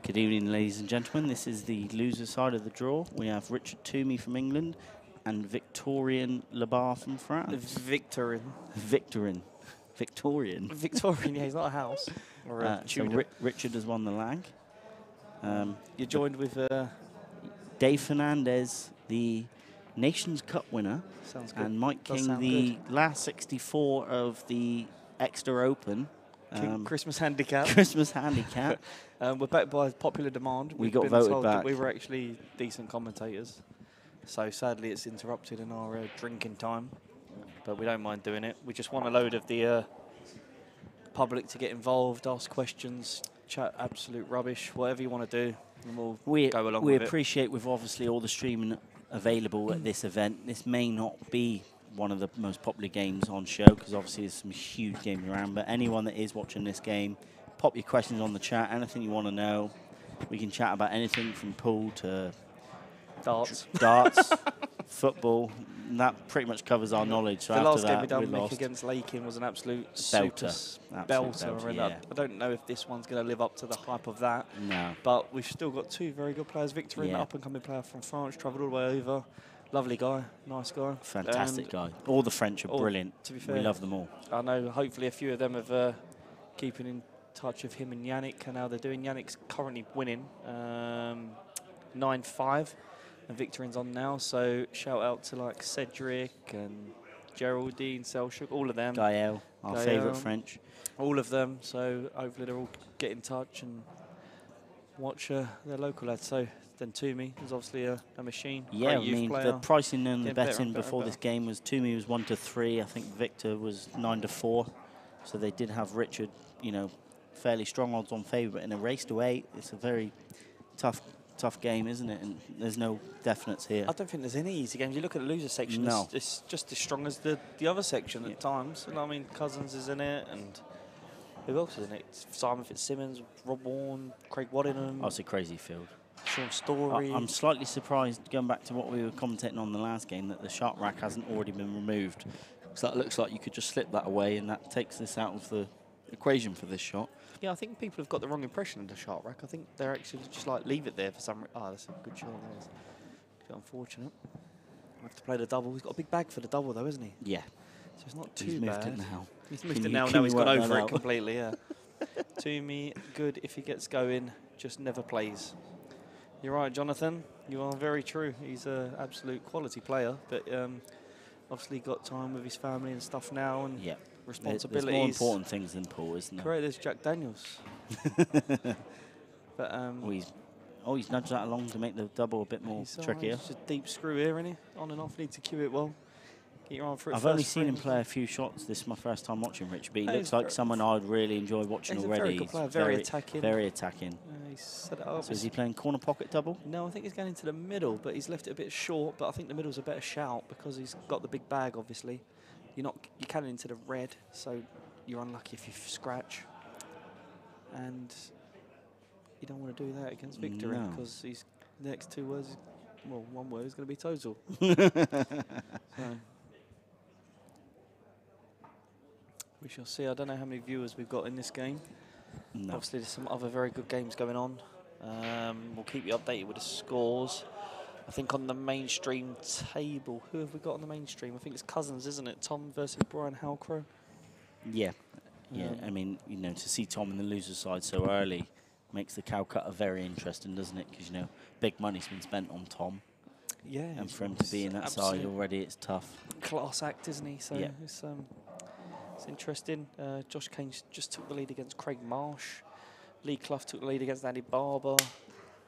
Good evening, ladies and gentlemen. This is the loser side of the draw. We have Richard Twomey from England and Victorin Labar from France. Victorin. Victorian. Victorian, yeah, he's not a house. Or a so Richard has won the lag. You're joined with... Dave Fernandez, the Nations Cup winner. Sounds good. And Mike King, the last 64 of the Exeter Open. Christmas handicap. Christmas handicap. We're back by popular demand. We got voted back. That we were actually decent commentators. So sadly it's interrupted in our drinking time. But we don't mind doing it. We just want a load of the public to get involved, ask questions, chat absolute rubbish, whatever you want to do. And we'll go along with it. We appreciate with obviously all the streaming available at this event. This may not be one of the most popular games on show because obviously there's some huge games around, but anyone that is watching this game, pop your questions on the chat, anything you want to know. We can chat about anything from pool to darts, football, and that pretty much covers our knowledge. So the after last that, game we done, we Nick against Lakin, was an absolute belter. belter. Yeah. I don't know if this one's going to live up to the hype of that. No. But we've still got two very good players. Victorin, the up-and-coming player from France, travelled all the way over. Lovely guy, nice guy. Fantastic guy. All the French are brilliant. To be fair, we love them all. I know hopefully a few of them have keeping in touch with him and Yannick and how they're doing. Yannick's currently winning 9-5 and Victorin's on now. So shout out to like Cedric and Geraldine, Selchuk, all of them. Gael, our favourite French. All of them. So hopefully they'll all get in touch and watch their local lads. So then Twomey is obviously a machine. Yeah, I mean, the pricing and the betting before better. this game was Twomey was 1-3. I think Victor was 9-4. So they did have Richard, you know, fairly strong odds on favourite in a race to 8. It's a very tough game, isn't it? And there's no definites here. I don't think there's any easy games. You look at the loser section, no. It's just as strong as the other section at times. And I mean, Cousins is in it, and who else is in it? Simon Fitzsimmons, Rob Warren, Craig Waddingham. Oh, it's a crazy field. Sean Story. I'm slightly surprised, going back to what we were commentating on the last game, that the shot rack hasn't already been removed. So that looks like you could just slip that away, and that takes this out of the equation for this shot. Yeah, I think people have got the wrong impression of the shot rack. I think they're actually just like leave it there for some reason. Oh, that's a good shot. That's a bit unfortunate. I have to play the double. He's got a big bag for the double though, isn't he? Yeah. So it's not too bad. He's moved it now. He's moved it now. Now he's gone over it completely. Yeah. Twomey, good if he gets going, just never plays. You're right, Jonathan. You are very true. He's an absolute quality player, but obviously got time with his family and stuff now, and responsibilities. There's more important things than pool, isn't there? Correct. There's Jack Daniels. But he's nudged that along to make the double a bit more trickier. It's a deep screw here, isn't he? On and off. Need to cue it well. Get your arm for it. I've only seen him play a few shots. This is my first time watching Rich, but he looks like someone I'd really enjoy watching already. He's a very good player, very attacking. Very attacking. He's set it up. So is he playing corner pocket double? No, I think he's going into the middle, but he's left it a bit short. But I think the middle's a better shout because he's got the big bag. Obviously, you're cannon into the red, so you're unlucky if you scratch. And you don't want to do that against Victorin because he's the next 2 words. Well, one word is going to be total. So. We shall see. I don't know how many viewers we've got in this game. No. Obviously, there's some other very good games going on. We'll keep you updated with the scores. I think on the mainstream table, who have we got on the mainstream? I think it's Cousins, isn't it? Tom versus Brian Halcrow. Yeah. Yeah. I mean, you know, to see Tom in the loser side so early makes the Calcutta very interesting, doesn't it? Because, you know, big money's been spent on Tom. Yeah. And for him to be in that side already, it's tough. Class act, isn't he? So it's interesting. Josh Kane just took the lead against Craig Marsh. Lee Clough took the lead against Andy Barber.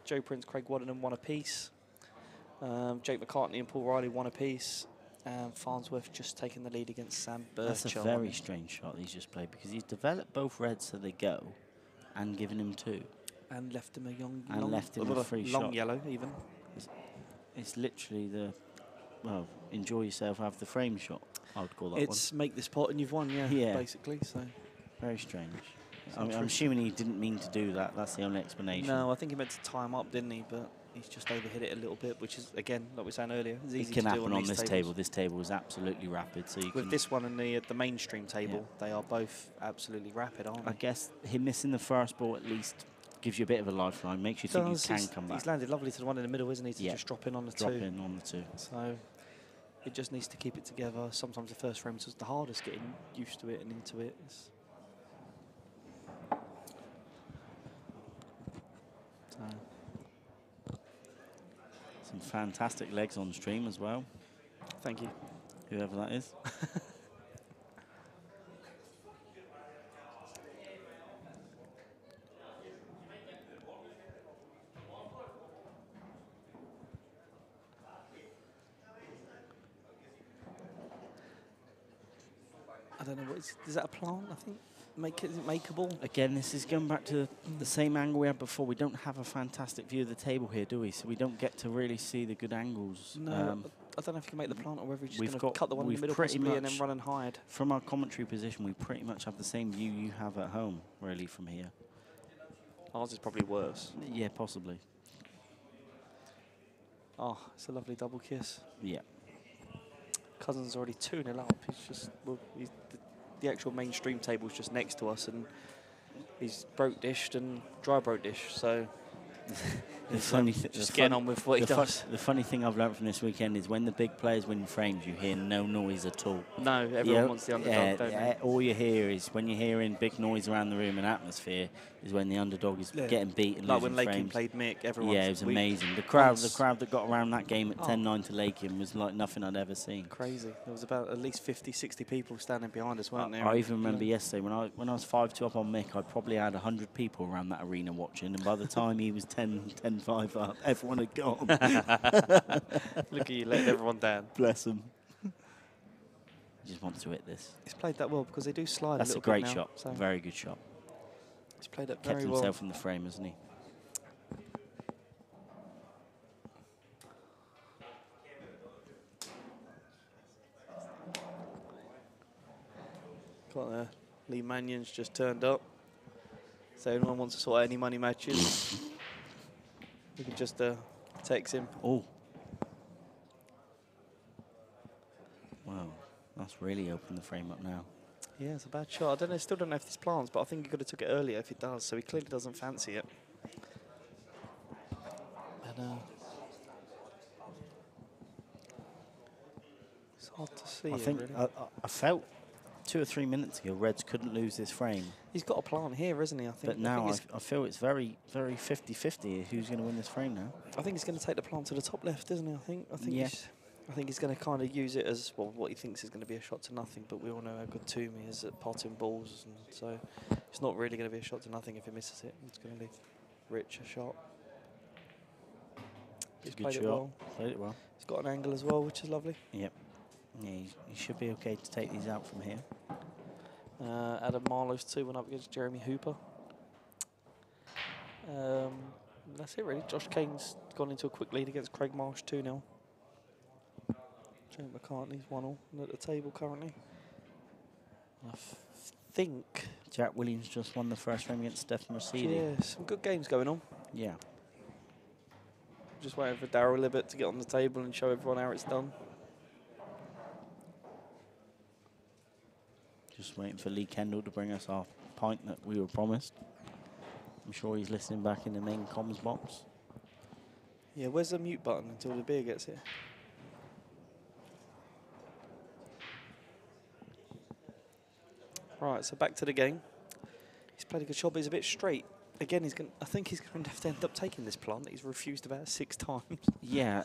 Joe Prince, Craig Waddingham won apiece. Jake McCartney and Paul Riley won apiece. And Farnsworth just taking the lead against Sam Birchall. That's a very strange shot he's just played because he's developed both reds so they go and given him 2. And left him a free shot. Long yellow even. It's literally the, well, enjoy yourself, have the frame shot. I would call that it's make this pot and you've won, basically. So very strange. I'm assuming he didn't mean to do that. That's the only explanation. No, I think he meant to time up, didn't he? But he's just overhit it a little bit, which is, again, like we were saying earlier, it's easy it can to do happen on this tables. table. This table is absolutely rapid. So with this one and the mainstream table, they are both absolutely rapid, aren't they? I guess him missing the first ball at least Gives you a bit of a lifeline, makes you think you can come back. He's landed lovely to the one in the middle, isn't he? To Yeah. just drop in on the Drop two. in on the two. So it just needs to keep it together. Sometimes the first frame is the hardest, getting used to it and into it. Some fantastic legs on stream as well. Thank you. Whoever that is. I don't know, is that a plant, I think? Is it makeable? Again, this is going back to the same angle we had before. We don't have a fantastic view of the table here, do we? So we don't get to really see the good angles. No, I don't know if you can make the plant or whether you're just going to cut the one in the middle possibly and then run and hide. From our commentary position, we pretty much have the same view you have at home, really, from here. Ours is probably worse. Yeah, possibly. Oh, it's a lovely double kiss. Yeah. Cousin's already 2-0 up. He's just, well, the actual mainstream table's just next to us, and he's broke dished and dry broke dish. So just getting on with what he does. The funny thing I've learned from this weekend is when the big players win frames, you hear no noise at all. No, everyone wants the underdog, don't they? All you hear is, when you're hearing big noise around the room and atmosphere, is when the underdog is getting beat and like losing when Lakin frames. played Mick, everyone. Yeah, it was amazing. The crowd that got around that game at 10-9 to Lakin was like nothing I'd ever seen. Crazy. There was about at least 50, 60 people standing behind us, weren't there? I even remember yesterday when I was 5-2 up on Mick, I probably had 100 people around that arena watching, and by the time he was 10-5 up, everyone had gone. Look at you, letting everyone down. Bless him. He just wants to hit this. He's played that well because they do slide. That's a great bit now, shot. so Very good shot. He's played it very well. Kept himself in the frame, hasn't he? Got there. Lee Mannion's just turned up. So anyone wants to sort out any money matches, you can just text him. Oh. Wow, that's really opened the frame up now. Yeah, it's a bad shot. I don't know. Still don't know if this plants, but I think he could have took it earlier if it does. So he clearly doesn't fancy it. And, it's hard to see. I think really. I felt 2 or 3 minutes ago Reds couldn't lose this frame. He's got a plant here, isn't he? I think. But now I feel it's very, very 50-50 who's going to win this frame now. I think he's going to take the plant to the top left, isn't he? I think he's going to kind of use it as, well, what he thinks is going to be a shot to nothing, but we all know how good Twomey is at potting balls, and so it's not really going to be a shot to nothing if he misses it. It's going to leave Rich a shot. He's played it well. Played it well. He's got an angle as well, which is lovely. Yep. Yeah, he should be okay to take these out from here. Adam Marlowe's 2 went up against Jeremy Hooper. That's it really. Josh Kane's gone into a quick lead against Craig Marsh 2-0. Joe McCartney's 1-all at the table currently. I think Jack Williams just won the first frame against Stefan Rossini. Yeah, some good games going on. Yeah. Just waiting for Darryl Libert to get on the table and show everyone how it's done. Just waiting for Lee Kendall to bring us our pint that we were promised. I'm sure he's listening back in the main comms box. Yeah, where's the mute button until the beer gets here? Right, so back to the game. He's played a good shot, but he's a bit straight. Again, I think he's going to have to end up taking this plant that he's refused about 6 times. Yeah.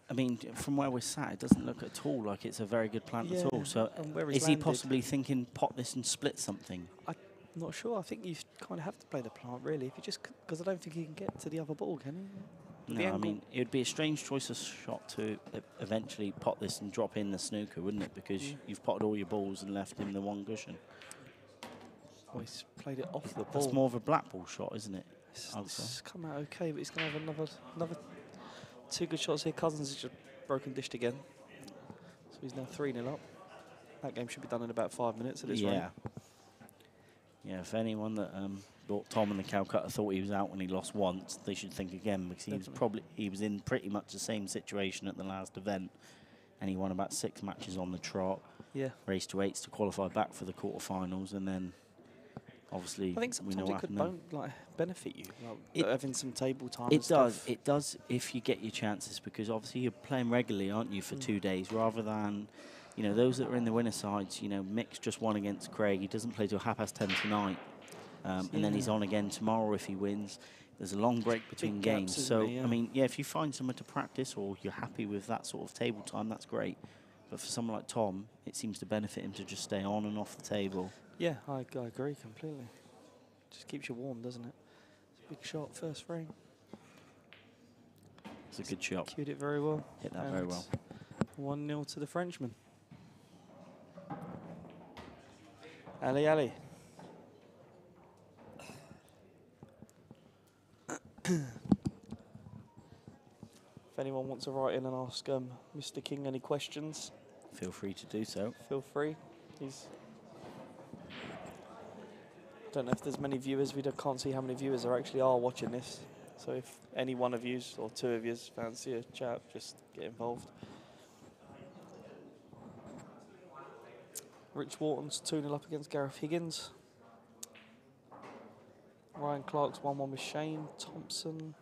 I mean, from where we're sat, it doesn't look at all like it's a very good plant at all. So is he possibly thinking, pot this and split something? I'm not sure. I think you kind of have to play the plant, really. If you just, because I don't think he can get to the other ball, can he? No, I mean, it would be a strange choice of shot to eventually pot this and drop in the snooker, wouldn't it? Because you've potted all your balls and left him the one cushion. Oh, he's played it off the ball. That's more of a black ball shot, isn't it? It's come out okay, but he's going to have another 2 good shots here. Cousins has just broken dished again. So he's now 3-0 up. That game should be done in about 5 minutes at this rate. Yeah, if anyone that thought Tom and the Calcutta thought he was out when he lost once, they should think again, because he was in pretty much the same situation at the last event, and he won about 6 matches on the trot. Yeah. Raced to 8s to qualify back for the quarterfinals, and then obviously I think we sometimes know it what could happened benefit you, like It- having some table time. then. and It does. stuff. It does if you get your chances, because obviously you're playing regularly, aren't you, for 2 days, rather than, you know, those that are in the winner sides. You know, Mick's just won against Craig. He doesn't play till 10:30 tonight, and then he's Yeah. on again tomorrow if he wins. There's a long break between gaps, games. isn't So, there? Yeah. I mean, yeah, if you find somewhere to practice or you're happy with that sort of table time, that's great. But for someone like Tom, it seems to benefit him to just stay on and off the table. Yeah, I agree completely. Just keeps you warm, doesn't it? It's a big shot, first frame. It's a good shot. Cued it very well. Hit that very well. 1-0 to the Frenchman. Ali Ali. If anyone wants to write in and ask Mr. King any questions, Feel free to do so. feel free. He's. Don't know if there's many viewers. Can't see how many viewers there actually are watching this. So if any one of you or two of you fancy a chat, just get involved. Rich Wharton's 2-0 up against Gareth Higgins. Ryan Clark's 1-1 with Shane Thompson.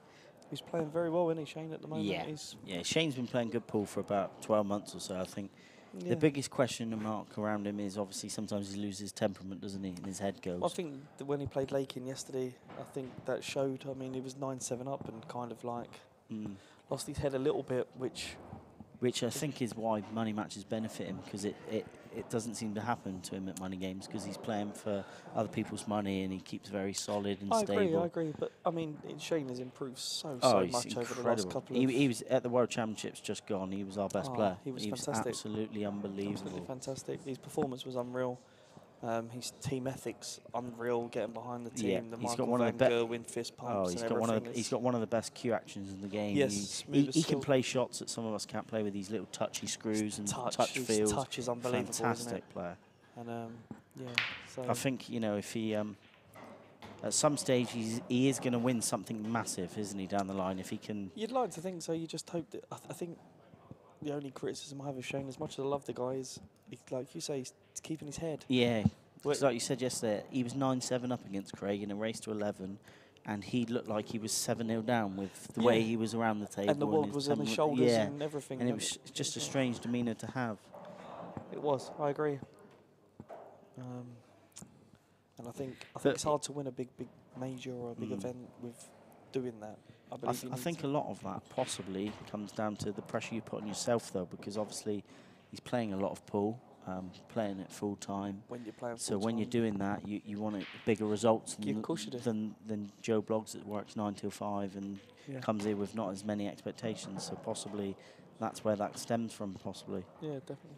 He's playing very well, isn't he, Shane, at the moment? Yeah. He's, Yeah, Shane's been playing good pool for about 12 months or so, I think. yeah. The biggest question mark around him is obviously sometimes he loses temperament, doesn't he, and his head goes. I think that when he played Lakin yesterday, I think that showed. I mean, he was 9-7 up and kind of like lost his head a little bit, which I think is why money matches benefit him, because it doesn't seem to happen to him at money games, because he's playing for other people's money and he keeps very solid and stable. I agree. But I mean, Shane has improved so He's much incredible. over the last couple of. He was at the World Championships just gone. He was our best player. He was fantastic. Absolutely unbelievable. Absolutely fantastic. His performance was unreal. His team ethics unreal. Getting behind the team, Yeah, the he's Michael got one of Van the Gerwen fist pumps. he's and got everything. he's got one of the best cue actions in the game. Yes, he can play shots that some of us can't play with these little touchy screws and touch his feels. touch is unbelievable. Fantastic isn't it? player. And yeah, so I think, you know, if he at some stage he is going to win something massive, isn't he, down the line? If he can. You'd like to think so. You just hope that. I think the only criticism I have of Shane, as much as I love the guy, is like you say, he's keeping his head. Yeah. Because like you said yesterday, he was 9-7 up against Craig in a race to 11, and he looked like he was 7-0 down with the way he was around the table. And the world was on his shoulders and everything. And it was just a strange demeanour to have. It was. I agree. And I think it's hard to win a big major or a big event with doing that. I think a lot of that possibly comes down to the pressure you put on yourself, though, because obviously he's playing a lot of pool, playing it full time. When you're playing so when you're doing that, you want bigger results than Joe Bloggs that works 9 till 5 and comes here with not as many expectations. So possibly that's where that stems from, possibly. Yeah, definitely.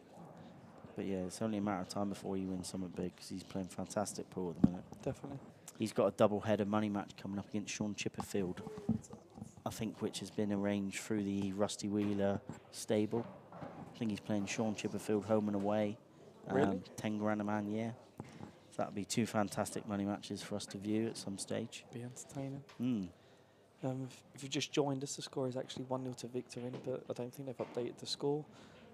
But yeah, it's only a matter of time before he wins something big, because he's playing fantastic pool at the minute. Definitely. He's got a double-header money match coming up against Sean Chipperfield, I think, which has been arranged through the Rusty Wheeler stable. I think he's playing Sean Chipperfield home and away. Really? 10 grand a man, yeah. So that would be two fantastic money matches for us to view at some stage. Be entertaining. Mm. If you've just joined us, the score is actually 1-0 to Victorin, but I don't think they've updated the score.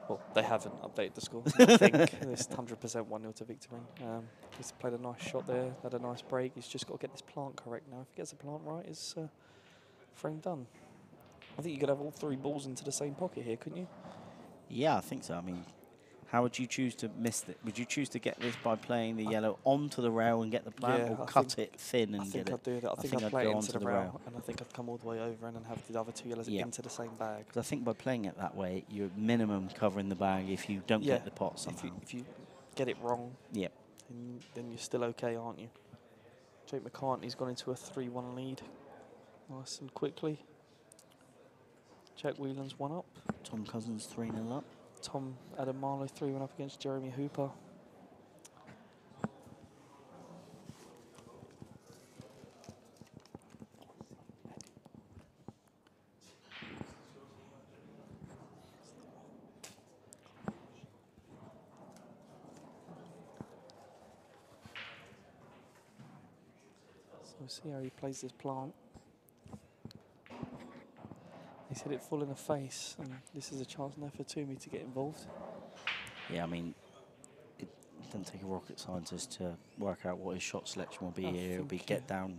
Well, they haven't updated the score. I think it's 100% 1-0 to Victorin. He's played a nice shot there, had a nice break. He's just got to get this plant correct now. If he gets the plant right, it's frame done. I think you could have all three balls into the same pocket here, couldn't you? Yeah, I think so. I mean, how would you choose to miss it? Would you choose to get this by playing the yellow onto the rail and get the plant, or cut it thin and get it? I think I'd do that. I think I'd play it into the rail, and I think I'd come all the way over and then have the other two yellows into the same bag. Because I think by playing it that way, you're minimum covering the bag if you don't get the pot somehow. If you get it wrong, then you're still okay, aren't you? Jake McCartney's gone into a 3-1 lead, nice and quickly. Jack Whelan's 1 up. Tom Cousins 3-0 up. Tom Adam Marlowe 3-1 up against Jeremy Hooper. So we'll see how he plays this plant. He's hit it full in the face, and this is a chance now for Twomey to get involved. Yeah, I mean, Doesn't take a rocket scientist to work out what his shot selection will be I here. It'll be think, get down,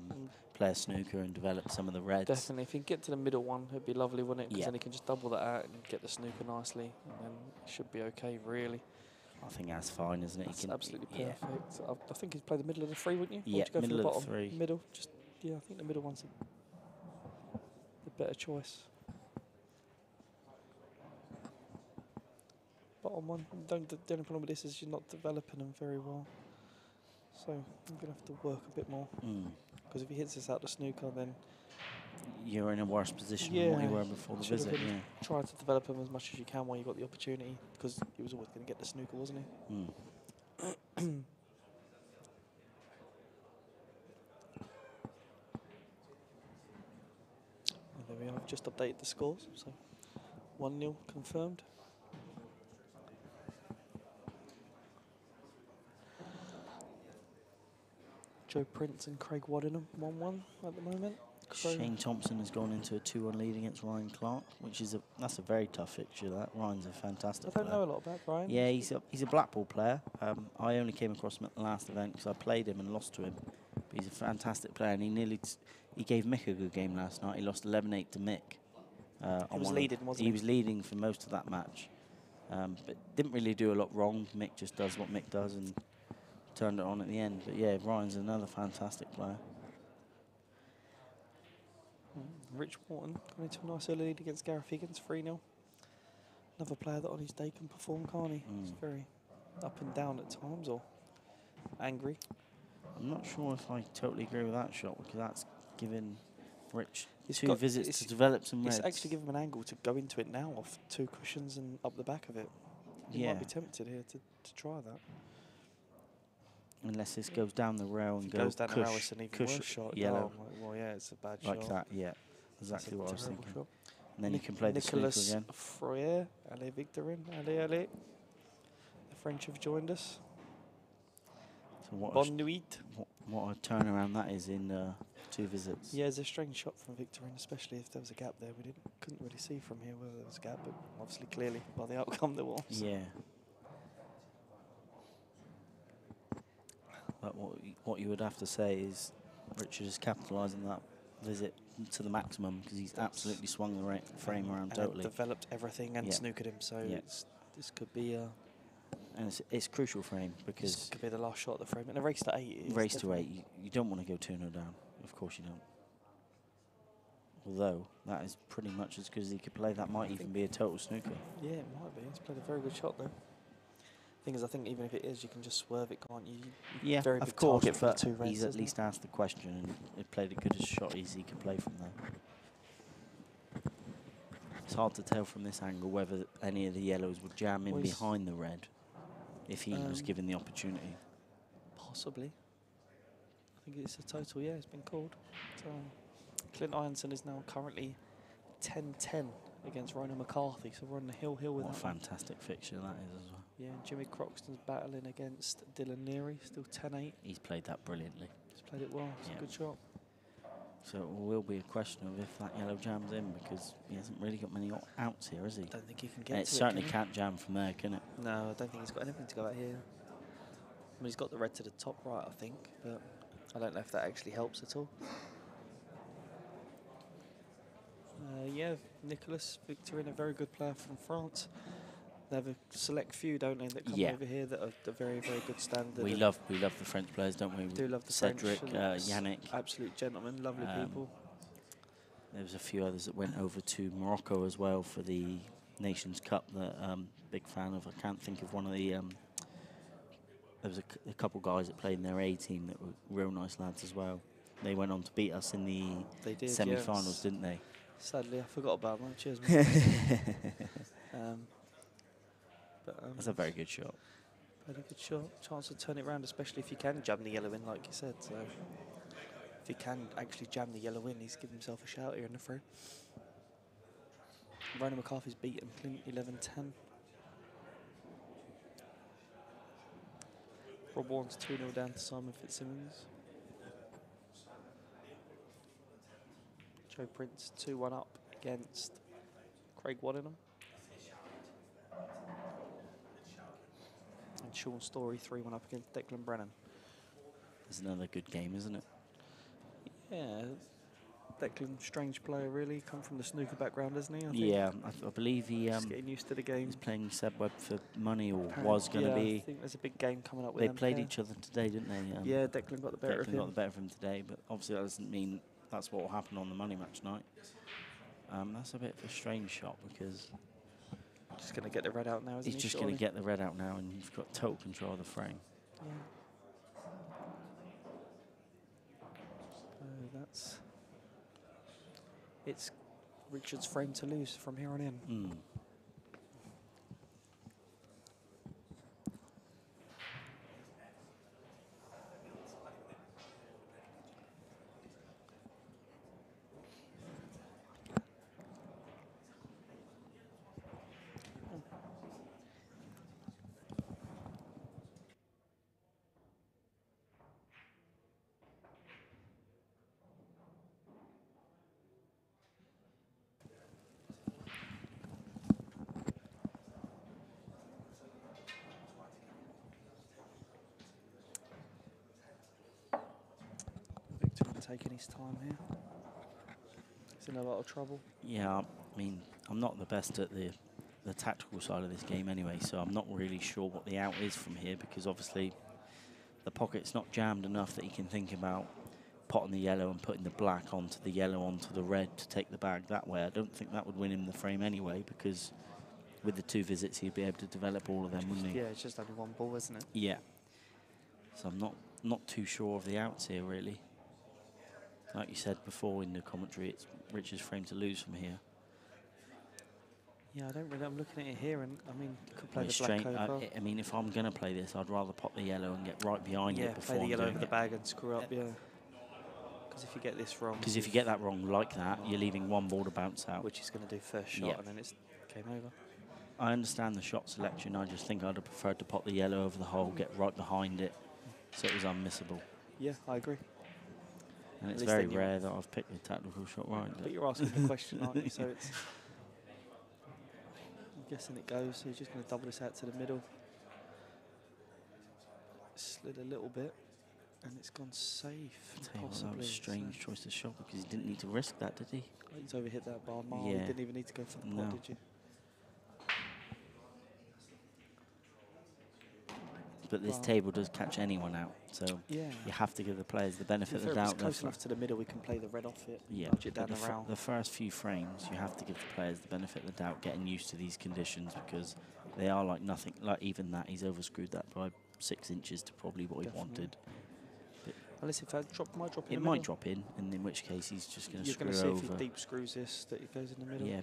play a snooker, and develop some of the reds. Definitely. If you can get to the middle one, it'd be lovely, wouldn't it? Because Yeah. then he can just double that out and get the snooker nicely, and then it should be okay, really. I think that's fine, isn't it? That's absolutely yeah. perfect. I think he'd play the middle of the three, wouldn't you? Or Yeah, would you go middle for the of the bottom? three. Middle. Just yeah, I think the middle one's the better choice. Bottom one. The only problem with this is you're not developing them very well. So I'm gonna have to work a bit more. Because if he hits us out the snooker, then You're in a worse position than what you were before the should have visit. been Yeah. trying to develop him as much as you can while you got the opportunity, because he was always going to get the snooker, wasn't he? And there we are. I've just updated the scores, so 1-0 confirmed. Joe Prince and Craig Waddingham 1-1 at the moment. Shane Thompson has gone into a 2-1 lead against Ryan Clark, which is that's a very tough fixture. That Ryan's a fantastic I don't player. know a lot about Brian. Yeah, he's a Blackpool player. I only came across him at the last event because I played him and lost to him. But he's a fantastic player, and he gave Mick a good game last night. He lost 11-8 to Mick. He was leading, wasn't he? He was leading for most of that match, but didn't really do a lot wrong. Mick just does what Mick does and turned it on at the end. But yeah, Ryan's another fantastic player. Rich Morton coming into a nice early lead against Gareth Higgins, 3-0. Another player that on his day can perform, can't he? He's very up and down at times, or angry. I'm not sure if I totally agree with that shot, because that's given Rich He's two got- visits it's- to develop some reds. It's actually given him an angle to go into it now off 2 cushions and up the back of it. He Yeah. might be tempted here to try that. Unless this goes down the rail and If it goes down the rail, cush, it's an even cush worse shot. yellow, Oh, well, yeah, it's a bad like shot. that. Yeah, That's exactly a what I was terrible thinking. shot. And then you can play the snooker Nicolas again. Froyer, allez Victorin, allez. The French have joined us. So what Bonne nuit. what a turnaround that is in 2 visits. Yeah, it's a strange shot from Victorin, especially if there was a gap there. Couldn't really see from here whether there was a gap, but obviously clearly by the outcome there was. Yeah. But what you would have to say is Richard is capitalising that visit to the maximum, because he's absolutely swung the frame around and totally. developed everything and snookered him, so this could be And it's crucial for him, because this could be the last shot of the frame. And a race to 8 is race to definitely 8, you don't want to go 2-0 down. Of course you don't. Although that is pretty much as good as he could play. That might even be a total snooker. Yeah, it might be. He's played a very good shot though. Thing is, I think even if it is, you can just swerve it, can't you? Yeah, very of big course, target for the but 2 reds, he's at isn't least asked the question and he played a good as shot as he could play from there. It's hard to tell from this angle whether any of the yellows would jam in Well, he's- behind the red if he was given the opportunity. Possibly. I think it's a total, yeah, it's been called. So, Clint Ironson is now currently 10-10 against Ronan McCarthy, so we're on the hill with What a that one. fantastic fixture that is as well. Yeah, and Jimmy Croxton's battling against Dylan Neary, still 10-8. He's played that brilliantly. He's played it well, it's Yeah. a good shot. So it will be a question of if that yellow jams in, because he hasn't really got many outs here, has he? I don't think he can get And it to certainly can he? can't jam from there, can it? No, I don't think he's got anything to go out here. I mean, he's got the red to the top right, I think, but I don't know if that actually helps at all. Yeah, Nicolas Victorin, a very good player from France. They have a select few, don't they, that come over here that are the very, very good standard. We love the French players, don't we? We do love the Cedric, French. Yannick. Absolute gentlemen, lovely people. There was a few others that went over to Morocco as well for the Nations Cup that big fan of. I can't think of one of the... there was a couple guys that played in their A team that were real nice lads as well. They went on to beat us in the semi-finals, didn't they? Sadly, I forgot about that. Cheers, man. That's a very good shot. Very good shot. Chance to turn it around, especially if you can jam the yellow in, like you said. So, if he can actually jam the yellow in, he's given himself a shout here in the free. Ronan McCarthy's beaten Clint 11-10. Rob Warren's 2-0 down to Simon Fitzsimmons. Joe Prince 2-1 up against Craig Waddingham. And Sean Story 3-1 up against Declan Brennan. It's another good game, isn't it? Yeah. Declan, strange player, really. Come from the snooker background, doesn't he? I think. Yeah, I believe he Just getting used to the game. he's playing Seb Webb for money, or was going to yeah, be. I think there's a big game coming up with They them played pair. each other today, didn't they? Yeah, Declan got the better of Declan him. got the better of him today, but obviously that doesn't mean that's what will happen on the money match night. That's a bit of a strange shot because Just going to get the red out now, isn't he? he's just going to get the red out now, and you've got total control of the frame. Yeah. So it's Richard's frame to lose from here on in. Mm. Victorin taking his time here. He's in a lot of trouble. Yeah, I mean, I'm not the best at the tactical side of this game anyway, so I'm not really sure what the out is from here, because obviously the pocket's not jammed enough that he can think about potting the yellow and putting the black onto the yellow onto the red to take the bag that way. I don't think that would win him the frame anyway, because with the 2 visits he'd be able to develop all of them, wouldn't he? Yeah, it's just only one ball, isn't it? Yeah. So I'm not too sure of the outs here, really. Like you said before in the commentary, it's Richard's frame to lose from here. Yeah, I'm looking at it here, and I mean, you could play It's the black strange. over. I mean, if I'm going to play this, I'd rather pop the yellow and get right behind Yeah, it before play the I'm yellow doing over the it. bag and screw up, yeah. Because if you get this wrong... Because if you get that wrong like that, you're leaving one ball to bounce out. Which he's going to do first shot, Yeah. and then it's game over. I understand the shot selection. I just think I'd have preferred to pop the yellow over the hole, get right behind it, so it was unmissable. Yeah, I agree. And At it's least very then you- rare that I've picked the tactical shot right. But you're asking the question, aren't you? So it's... I'm guessing it goes, so he's just going to double this out to the middle. Slid a little bit, and it's gone safe, Tell you what, that was a strange So choice of shot, because he didn't need to risk that, did he? he's overhit that bar mile. Yeah. You didn't even need to go for the pot, No. did you? But this Well- table does catch anyone out, so Yeah. you have to give the players the benefit If of it the was doubt. close enough to the middle, we can play the red off it, Yeah, nudge it but down around. the first few frames, you have to give the players the benefit of the doubt, getting used to these conditions, because they are like nothing. Like even that, he's overscrewed that by 6 inches to probably what he Definitely. wanted. Unless if that might drop in It the might middle. drop in, and in which case he's just going to You're screw going to see over. if he deep screws this, that it goes in the middle. Yeah,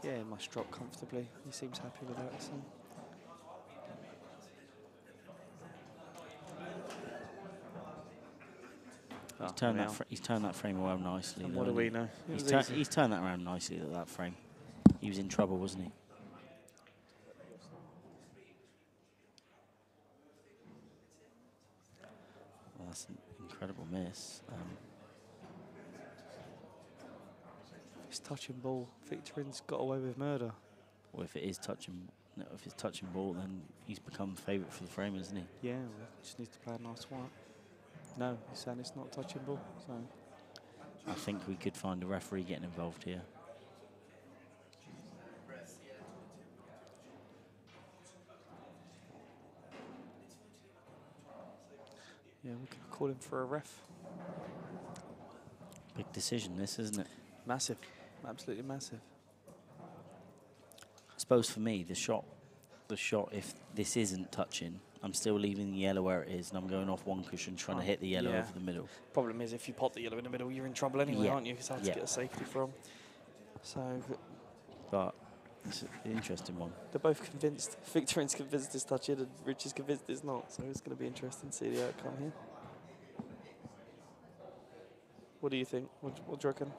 Yeah, it must drop comfortably. He seems happy with that. So. he's turned that frame around nicely. And though, what do hasn't we he? know? It He's, was easy. he's turned that around nicely, that frame. He was in trouble, wasn't he? Well, that's an incredible miss. It's touching ball. Victorin's got away with murder. Well, if it is touching, no, if it's touching ball, then he's become favourite for the frame, isn't he? Yeah, well, just needs to play a nice one. No, he's saying it's not touching ball. So I think we could find a referee getting involved here. yeah, we can call him for a ref. Big decision, this, isn't it? Massive, absolutely massive. I suppose for me, the shot, if this isn't touching, I'm still leaving the yellow where it is, and I'm going off one cushion trying to hit the yellow Yeah. over the middle. Problem is, if you pop the yellow in the middle, you're in trouble anyway, Yeah. aren't you? It's hard to Yeah. get a safety from. So But it's an interesting one. they're both convinced. Victorin's convinced it's touching, and Rich is convinced it's not. So it's going to be interesting to see the outcome here. What do you think? What do you reckon?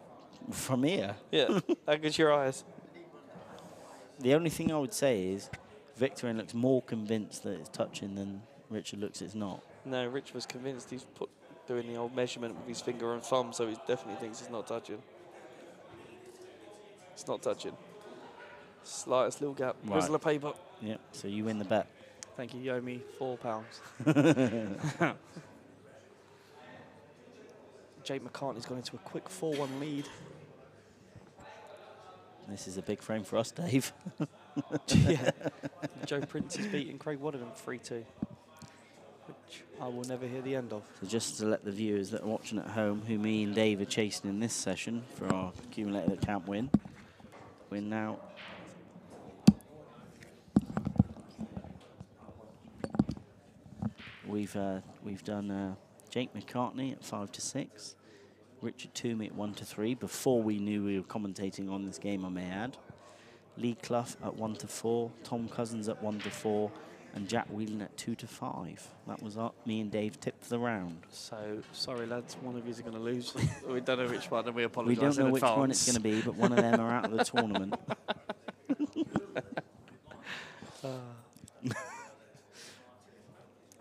From here, Yeah, how good's your eyes? the only thing I would say is Victorin looks more convinced that it's touching than Richard looks it's not. No, Rich was convinced. He's doing the old measurement with his finger and thumb, so he definitely thinks it's not touching. It's not touching. Slightest little gap. Right. Grizzle of paper. Yeah, so you win the bet. Thank you. You owe me £4. Jake McCartney's gone into a quick 4-1 lead. This is a big frame for us, Dave. Yeah. Joe Prince is beating Craig Waddingham 3-2, which I will never hear the end of. So just to let the viewers that are watching at home, who me and Dave are chasing in this session for our accumulator that can't win, we're now we've done Jake McCartney at 5-6, Richard Twomey at 1-3. Before we knew we were commentating on this game, I may add. Lee Clough at 1-4, Tom Cousins at 1-4, and Jack Whelan at 2-5. That was me and Dave tipped the round. So, sorry lads, one of you is going to lose. We don't know which one, and we apologise. We don't know which one it's going to be, but one of them are out of the tournament.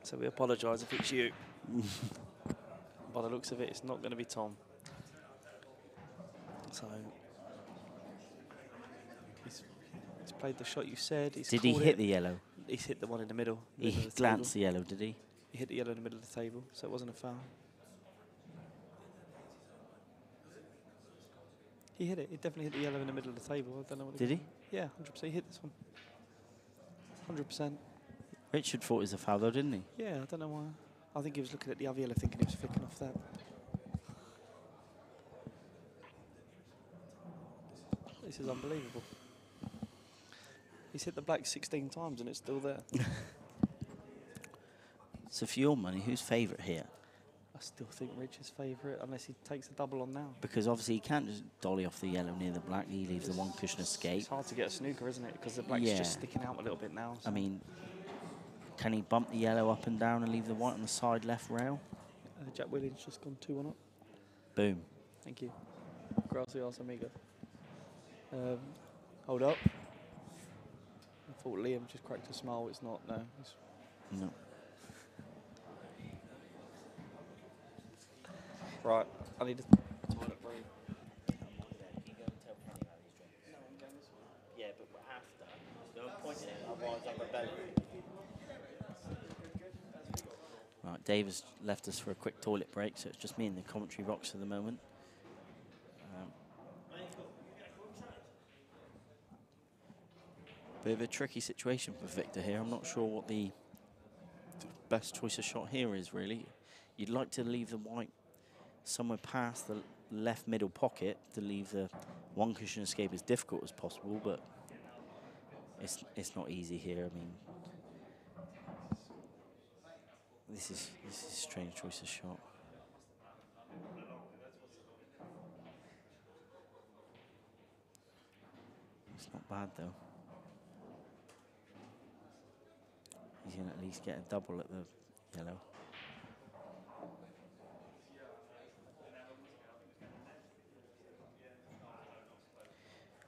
So we apologise if it's you. By the looks of it, it's not going to be Tom. So he's played the shot you said. Did he hit the yellow? He's hit the one in the middle. He glanced the yellow, did he? He hit the yellow in the middle of the table, so it wasn't a foul. He hit it. He definitely hit the yellow in the middle of the table. I don't know what. Did he? Yeah, 100%. He hit this one. 100%. Richard thought it was a foul, though, didn't he? Yeah, I don't know why. I think he was looking at the other yellow, thinking he was flicking off that. This is unbelievable. He's hit the black 16 times and it's still there. So for your money, who's favourite here? I still think Richard's favourite, unless he takes a double on now. Because obviously he can't just dolly off the yellow near the black. He leaves the one cushion escape. It's hard to get a snooker, isn't it? Because the black's just sticking out a little bit now. So. I mean, can he bump the yellow up and down and leave the white on the side left rail? Jack Williams just gone 2-1 up. Boom. Thank you. Gracias, amigo. Hold up. I thought Liam just cracked a smile. It's not, no. No. Right, I need a toilet break. Yeah, but after. Don't point it, otherwise I'm rebelling. Right, Dave has left us for a quick toilet break, so it's just me in the commentary box for the moment. Bit of a tricky situation for Victor here. I'm not sure what the best choice of shot here is, really. You'd like to leave the white somewhere past the left middle pocket to leave the one cushion escape as difficult as possible, but it's not easy here. I mean, this is a strange choice of shot. It's not bad though. He's going to at least get a double at the yellow.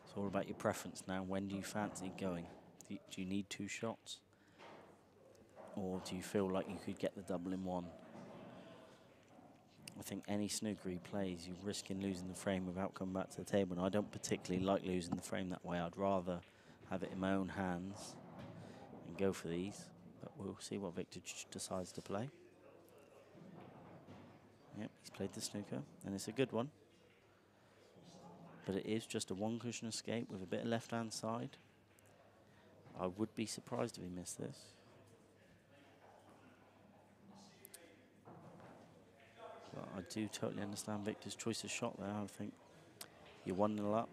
It's all about your preference now. When do you fancy going? Do you need two shots? Or do you feel like you could get the double in one? I think any snooker he plays, you're risking losing the frame without coming back to the table. And I don't particularly like losing the frame that way. I'd rather have it in my own hands and go for these. But we'll see what Victor decides to play. Yep, he's played the snooker, and it's a good one. But it is just a one cushion escape with a bit of left-hand side. I would be surprised if he missed this. But I do totally understand Victor's choice of shot there. I think you're 1-0 up.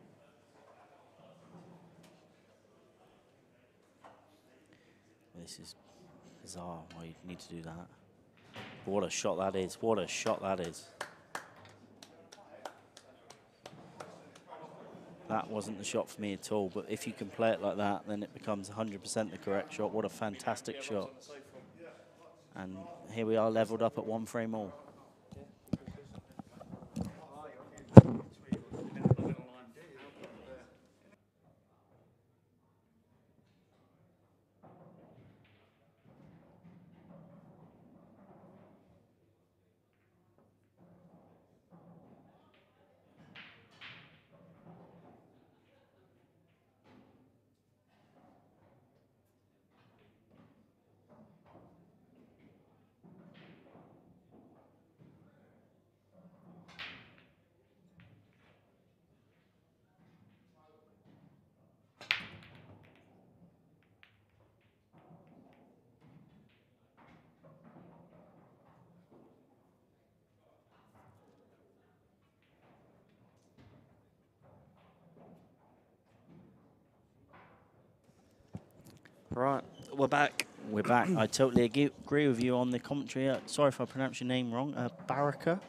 This is bizarre why you need to do that. But what a shot that is. What a shot that is. That wasn't the shot for me at all, but if you can play it like that, then it becomes 100% the correct shot. What a fantastic shot. And here we are, leveled up at one frame all. Right, we're back. We're back. I totally agree with you on the commentary. Sorry if I pronounced your name wrong. Baraka.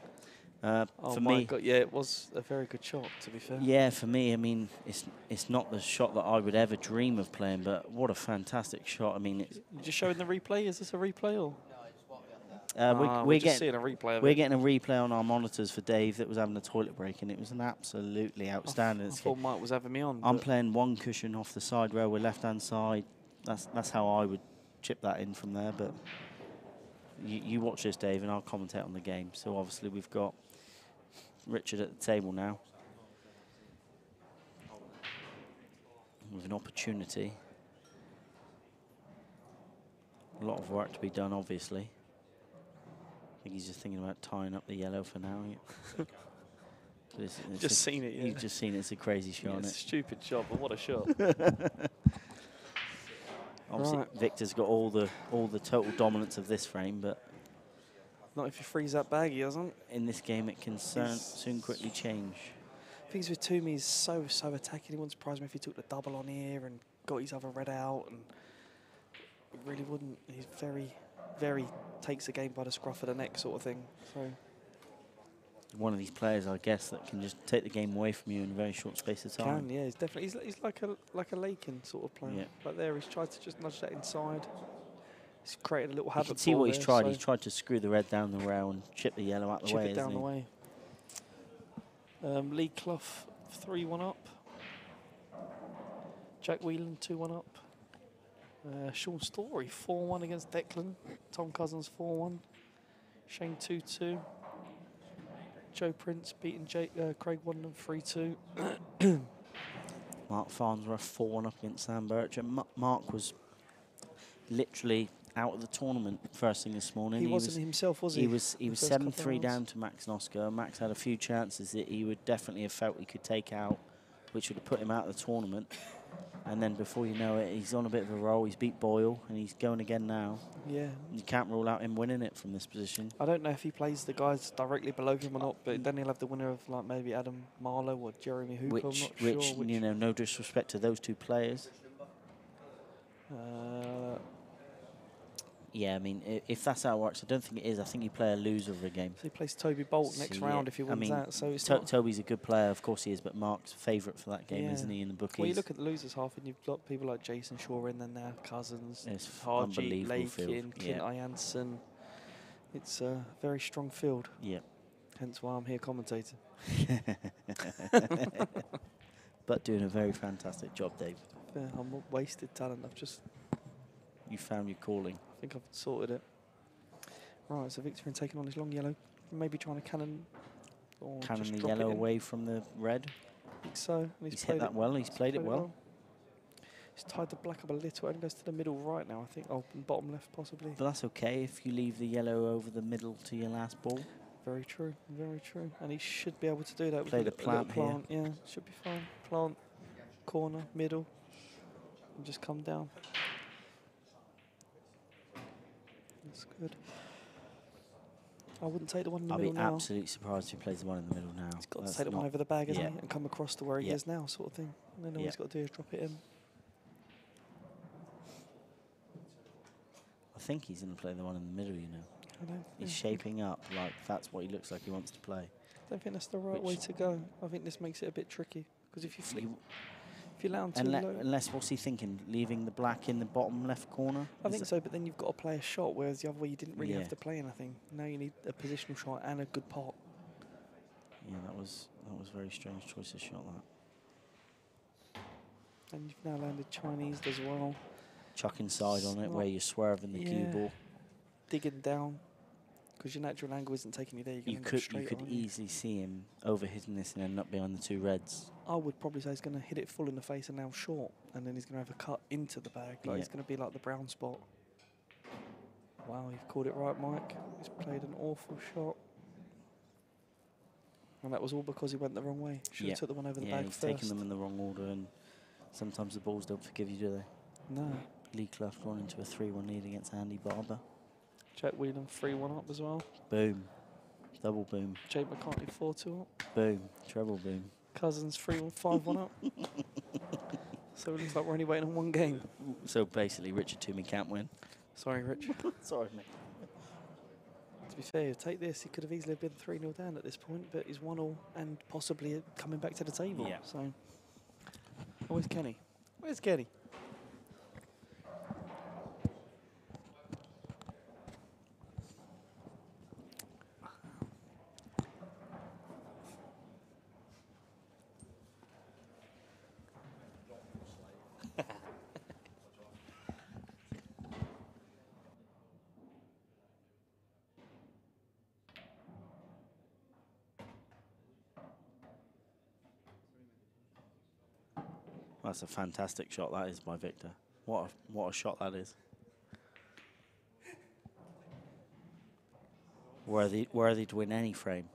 Oh for my me, God, yeah, it was a very good shot, to be fair. yeah, for me, I mean, it's not the shot that I would ever dream of playing, but what a fantastic shot. I mean, it's You just showing the replay? Is this a replay or? we're just getting seeing a replay of we're it. getting a replay on our monitors for Dave that was having a toilet break, and it was an absolutely outstanding. I thought Mike was having me on. I'm playing one cushion off the side railway, left-hand side. That's how I would chip that in from there. But you watch this, Dave, and I'll commentate on the game. So obviously we've got Richard at the table now with an opportunity. A lot of work to be done, obviously. I think he's just thinking about tying up the yellow for now. Just seen it, yeah. You've just seen it. It's a crazy shot, Yeah, isn't it's a it? stupid shot, but what a shot. Obviously, Right. Victor's got all the total dominance of this frame, but Not if you freeze that bag, he doesn't. in this game it can soon quickly change. Things with Twomey is so attacking. It wouldn't surprise me if he took the double on here and got his other red out, and it really wouldn't. He's very takes the game by the scruff of the neck sort of thing. So One of these players, I guess, that can just take the game away from you in a very short space of time. yeah, he's definitely he's like a Lakin sort of player. Yeah. But there, he's tried to just nudge that inside. He's created a little You habit. can see ball what he's there, tried. so He's tried to screw the red down the rail and chip the yellow out the chip way. it down the Hasn't he? way. Lee Clough 3-1 up. Jack Whelan 2-1 up. Sean Story 4-1 against Declan. Tom Cousins 4-1. Shane 2-2. Joe Prince beating Craig Wondon 3-2. Mark Farnsworth 4-1 up against Sam Birch. And Mark was literally out of the tournament first thing this morning. He wasn't himself, was he? He was The first couple of 7-3 rounds? down to Max and Oscar. Max had a few chances that he would definitely have felt he could take out, which would have put him out of the tournament. And then before you know it, he's on a bit of a roll. He's beat Boyle, and he's going again now. Yeah. You can't rule out him winning it from this position. I don't know if he plays the guys directly below him or not, but then he'll have the winner of like maybe Adam Marlowe or Jeremy Hooper. I'm not sure. Which, you know, no disrespect to those two players. Yeah, I mean, if that's how it works, I don't think it is. I think you play a loser of a game. So he plays Toby Bolt next round if he wins that. So it's not Toby's a good player, of course he is, but Mark's favourite for that game, Yeah. isn't he, in the bookies? Well, you look at the losers half, and you've got people like Jason Shaw in there now, Cousins, It's Harji, unbelievable Lakin, field. Clint Jansen. It's a very strong field. Yeah. Hence why I'm here commentating. But doing a very fantastic job, Dave. Yeah, I'm not wasted talent. You found your calling. I think I've sorted it. Right, so Victorin taking on his long yellow, maybe trying to cannon. Or Cannon just the drop it yellow in. away from the red. I think so. And He's hit that well. He's played it well. He's tied the black up a little and goes to the middle right now, I think. Oh, and bottom left possibly. But that's okay if you leave the yellow over the middle to your last ball. Very true, very true. And he should be able to do that. Play with the a little plant here. plant. Yeah, should be fine. Plant, corner, middle, and just come down. That's good. I wouldn't take the one in the I'll middle be now. absolutely surprised if he plays the one in the middle now. He's got That's to take the one not- over the bag, hasn't yeah. he? And come across to where he Yeah. is now, sort of thing. And then all he's got to do is drop it in. I think he's going to play the one in the middle, you know. He's Yeah. shaping up like that's what he looks like he wants to play. I don't think that's the right way to go. I think this makes it a bit tricky. Because if you flick, if you allow him too low. Unless, what's he thinking? Leaving the black in the bottom left corner? I think so, but then you've got to play a shot, whereas the other way you didn't really Yeah. have to play anything. Now you need a positional shot and a good pot. Yeah, that was a very strange choice of shot, that. And you've now landed Chinese as well. Chuck inside on it where you're swerving the cue ball. Digging down, because your natural angle isn't taking you there. You could easily see him overhitting this and end up behind the two reds. I would probably say he's going to hit it full in the face and now short, and then he's going to have a cut into the bag. Like it's going to be like the brown spot. Wow, you've called it right, Mike. He's played an awful shot. And that was all because he went the wrong way. Should have took the one over the bag he's first. taken them in the wrong order, and sometimes the balls don't forgive you, do they? No. Lee Clough gone into a 3-1 lead against Andy Barber. Jack Whelan 3-1 up as well. Boom. Double boom. Jake McCartney 4-2 up. Boom. Treble boom. Cousins 3-1, 5-1 up. So it looks like we're only waiting on one game. So basically, Richard Twomey can't win. Sorry, Rich. Sorry, mate. To be fair, take this. He could have easily been 3-0 down at this point, but he's 1-1 and possibly coming back to the table. Yeah. So, oh, where's Kenny? Where's Kenny? That's a fantastic shot that is by Victor. What a shot that is. Worthy to win any frame.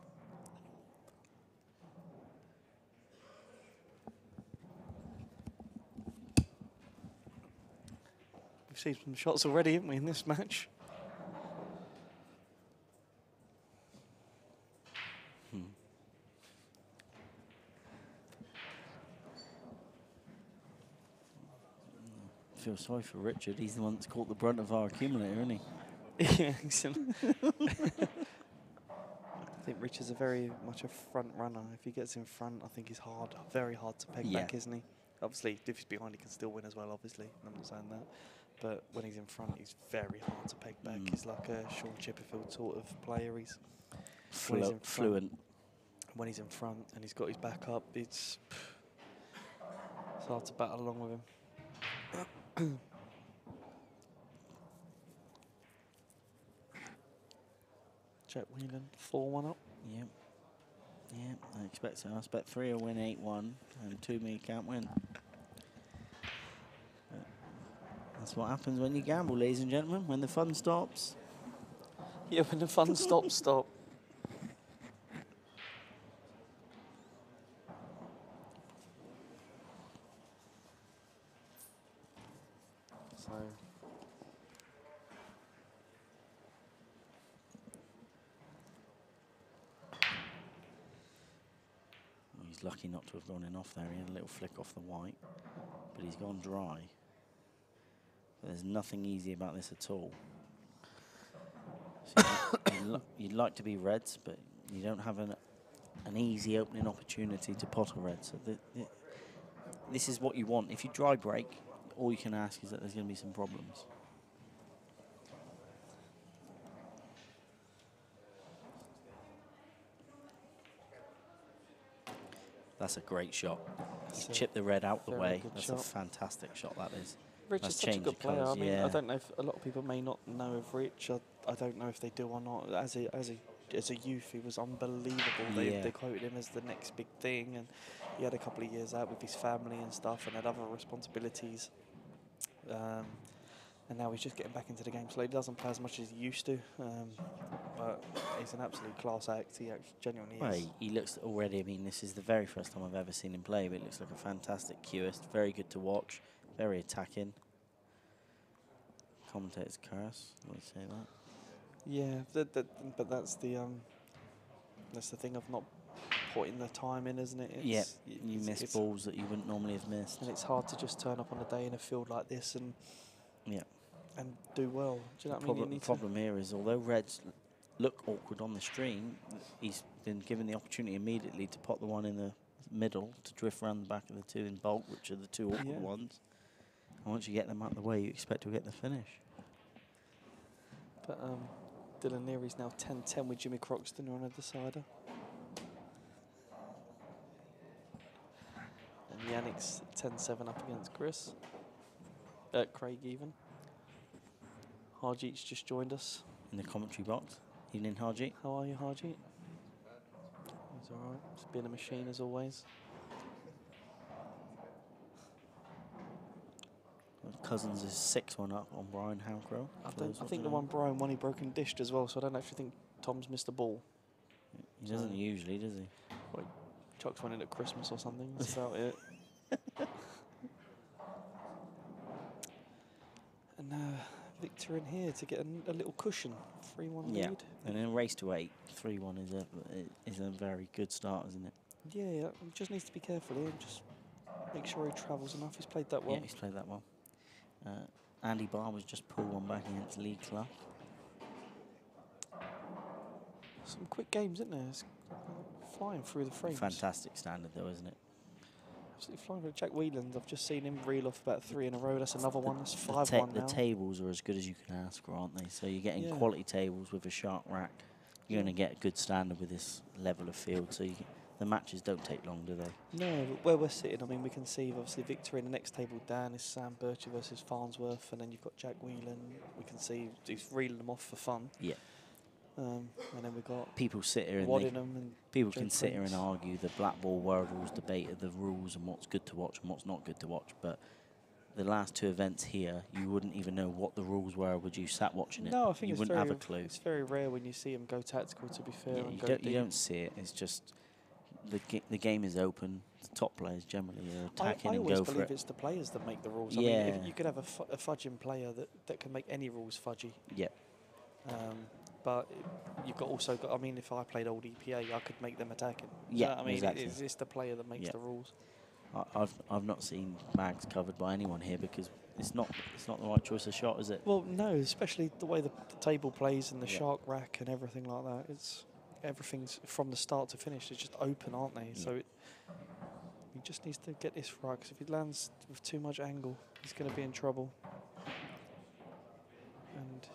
We've seen some shots already, haven't we, in this match? I feel sorry for Richard. He's the one that's caught the brunt of our accumulator, isn't he? Yeah, excellent. I think Richard's a very much a front runner. If he gets in front, I think he's very hard to peg back, isn't he? Obviously, if he's behind, he can still win as well, obviously. I'm not saying that. But when he's in front, he's very hard to peg back. He's like a Sean Chipperfield sort of player. He's fluent. When he's in front and he's got his back up, it's hard to battle along with him. Jack Whelan, 4-1 up. Yep. Yeah, I expect so. I expect 3 will win 8-1 and Twomey can't win. But that's what happens when you gamble, ladies and gentlemen, when the fun stops. Yeah, when the fun stops, stop. So he's lucky not to have gone in off there. He had a little flick off the white, but he's gone dry. There's nothing easy about this at all. So you'd like to be reds, but you don't have an easy opening opportunity to pot a red. So this is what you want. If you dry break, all you can ask is that there's going to be some problems. That's a great shot. He's chipped the red out the way. That's a fantastic shot, that is. Rich is such a good player. I mean, I don't know if a lot of people may not know of Rich. I don't know if they do or not. As a youth, he was unbelievable. They quoted him as the next big thing, and he had a couple of years out with his family and stuff, and had other responsibilities. And now he's just getting back into the game slowly. He doesn't play as much as he used to, but he's an absolute class act. He actually genuinely is. He looks already, I mean, this is the very first time I've ever seen him play, but it looks like a fantastic cueist. Very good to watch, very attacking. Commentator's curse, I would say that. Yeah, but that's the thing of not putting the time in, isn't it? Yeah, you miss balls that you wouldn't normally have missed. And it's hard to just turn up on a day in a field like this and do well. Do you know what I mean? The problem here is, although Reds look awkward on the stream, he's been given the opportunity immediately to pot the one in the middle, to drift around the back of the two in bulk, which are the two awkward ones. And once you get them out of the way, you expect to get the finish. But Dylan Leary's now 10-10 with Jimmy Croxton on a decider. And Yannick's 10-7 up against Chris. Craig even. Harjeet's just joined us. In the commentary box. Evening, Harjeet. How are you, Harjeet? He's all right. He's been a machine as always. Cousins is 6-1 up on Brian Howcrow. I think the one Brian won, he broke and dished as well, so I don't actually think Tom's missed a ball. He doesn't usually, does he? Well, he chucks one in at Christmas or something. That's about it. And Victor in here to get a little cushion. 3-1 lead. And in a race to 8, 3-1 is a very good start, isn't it? Yeah, just needs to be careful here. Just Make sure he travels enough. He's played that well. Yeah, he's played that well. Andy Barr was just pulled one back against Lee Clough. Some quick games, isn't there? It's flying through the frames. Fantastic standard, though, isn't it? Absolutely flying through. Jack Whelan, I've just seen him reel off about 3 in a row. That's another one. That's 5-1 now. The tables are as good as you can ask for, aren't they? So you're getting quality tables with a shark rack. You're going to get a good standard with this level of field. So the matches don't take long, do they? No, but where we're sitting, I mean, we can see obviously Victorin. The next table down is Sam Bircher versus Farnsworth, and then you've got Jack Whelan. We can see he's reeling them off for fun. Yeah. And then we've got people sit here and people can sit here and argue the black ball world rules debate of the rules and what's good to watch and what's not good to watch. But the last 2 events here, you wouldn't even know what the rules were. Would you sat watching it? No, I think you wouldn't have a clue. It's very rare when you see them go tactical. To be fair, yeah, and you don't see it. It's just the game is open. The top players generally are attacking and go for it. I always believe it's the players that make the rules. Yeah. I mean, if you could have a fudging player that can make any rules fudgy. Yeah. But you've also got. I mean, if I played old EPA, I could make them attacking. Yeah, I mean, exactly. it's the player that makes the rules. I've not seen mags covered by anyone here because it's not the right choice of shot, is it? Well, no, especially the way the table plays and the shark rack and everything like that. Everything's from the start to finish. It's just open, aren't they? So he just needs to get this right. Because if he lands with too much angle, he's going to be in trouble. And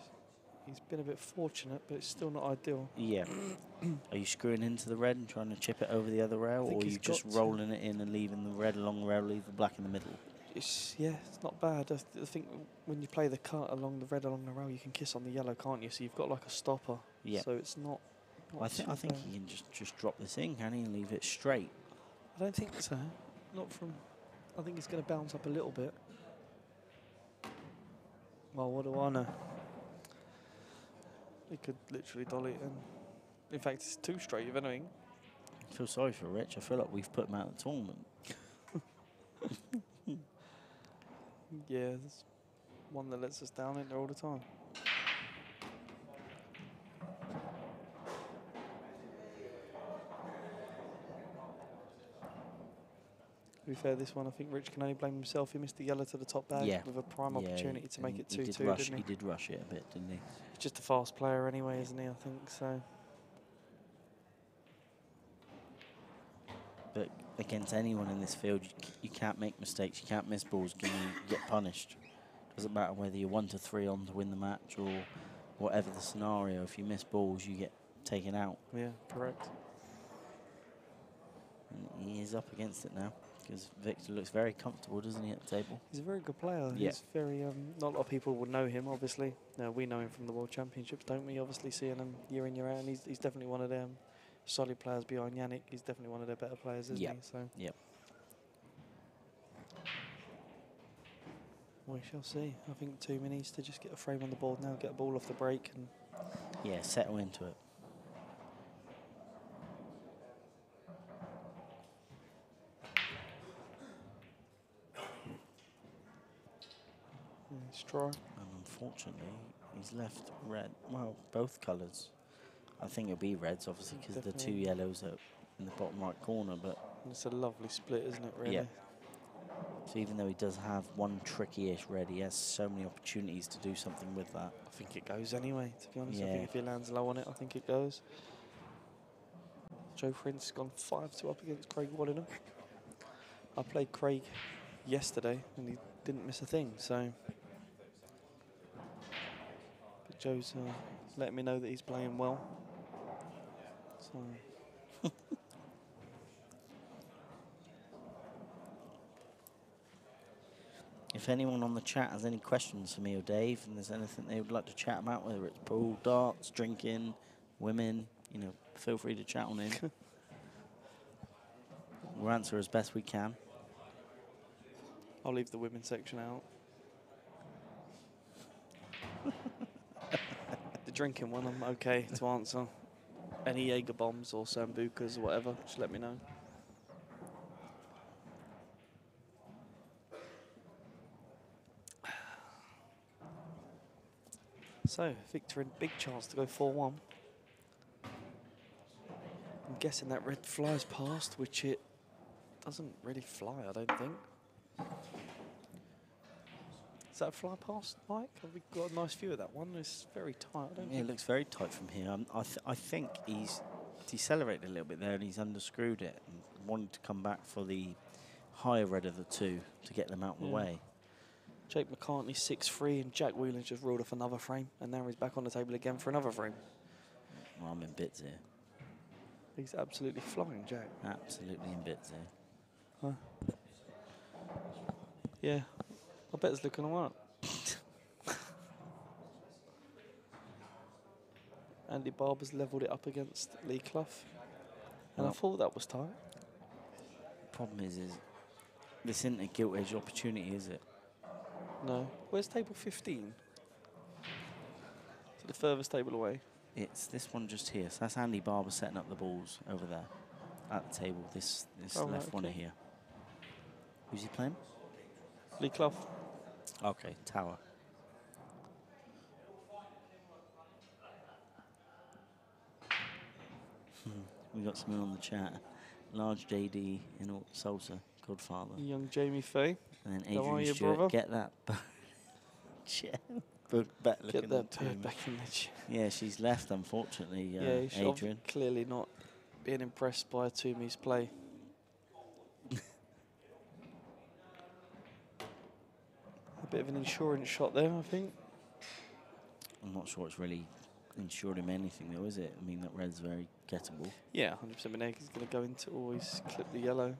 he's been a bit fortunate, but it's still not ideal. Yeah. Are you screwing into the red and trying to chip it over the other rail, or are you just rolling it in and leaving the red along the rail, leave the black in the middle? It's not bad. I think when you play the cut along the red along the rail, you can kiss on the yellow, can't you? So you've got like a stopper. Yeah. So it's not. I think he can just drop this in, can he, and leave it straight. I don't think so. Not from. I think he's going to bounce up a little bit. Well, what do I know? He could literally dolly it in. In fact, it's too straight, if anything. I feel sorry for Rich. I feel like we've put him out of the tournament. Yeah, there's one that lets us down in there all the time. To be fair, this one, I think Rich can only blame himself. He missed the yellow to the top bag with a prime opportunity to make it 2-2, didn't he? He did rush it a bit, didn't he? He's just a fast player anyway, isn't he, I think, so. But against anyone in this field, you can't make mistakes, you can't miss balls, you get punished. Doesn't matter whether you're 1-3 on to win the match or whatever the scenario. If you miss balls, you get taken out. Yeah, correct. And he is up against it now. Because Victor looks very comfortable, doesn't he, at the table? He's a very good player. Yeah. He's very, not a lot of people would know him, obviously. No, we know him from the World Championships, don't we? Obviously, seeing him year in, year out. And he's definitely one of them solid players behind Yannick. He's definitely one of their better players, isn't he? So. Yep. We shall see. I think Twomey needs to just get a frame on the board now, get a ball off the break. And yeah, settle into it. let's try. And unfortunately, he's left red. Well, both colours. I think it'll be reds, obviously, because the 2 yellows are in the bottom right corner. But it's a lovely split, isn't it, really? Yeah. So even though he does have one tricky-ish red, he has so many opportunities to do something with that. I think it goes anyway, to be honest. Yeah. I think if he lands low on it, I think it goes. Joe Prince has gone 5-2 up against Craig Wallingham. I played Craig yesterday, and he didn't miss a thing, so. But Joe's letting me know that he's playing well. So. If anyone on the chat has any questions for me or Dave, and there's anything they would like to chat about, whether it's pool, darts, drinking, women, you know, feel free to chat on in. We'll answer as best we can. I'll leave the women's section out. The drinking one, I'm okay to answer. Any Jaeger bombs or Sambucas or whatever, just let me know. So, Victorin, big chance to go 4-1. I'm guessing that red flies past, which it Doesn't really fly, I don't think. Is that a fly past, Mike? Have we got a nice view of that one? It's very tight. I don't Yeah, think it looks very tight from here. I think he's decelerated a little bit there and he's underscrewed it and wanted to come back for the higher red of the two to get them out of the way. Jake McCartney 6-3 and Jack Whelan's just rolled off another frame and now he's back on the table again for another frame. Well, I'm in bits here. He's absolutely flying, Jack. Absolutely in bits here. Huh? Yeah, I bet it's looking all right. Andy Barber's levelled it up against Lee Clough. And I thought that was tight. Problem is this isn't a gilt edge opportunity, is it? No. Where's table 15? To the furthest table away. It's this one just here. So that's Andy Barber setting up the balls over there at the table. This left one here. Who's he playing? Lee Clough. Okay, Tower. We got someone on the chat. Large JD in salsa, Godfather. Young Jamie Fay. And then How are Adrian you, Stewart, brother? get that back looking Get that on bird back in the chair. Yeah, she's left, unfortunately, Yeah, she's Adrian. clearly not being impressed by Twomey's play. A bit of an insurance shot there, I think. I'm not sure it's really insured him anything, though, is it? I mean, that red's very gettable. Yeah, 100% Beneg is going to go into always clip the yellow.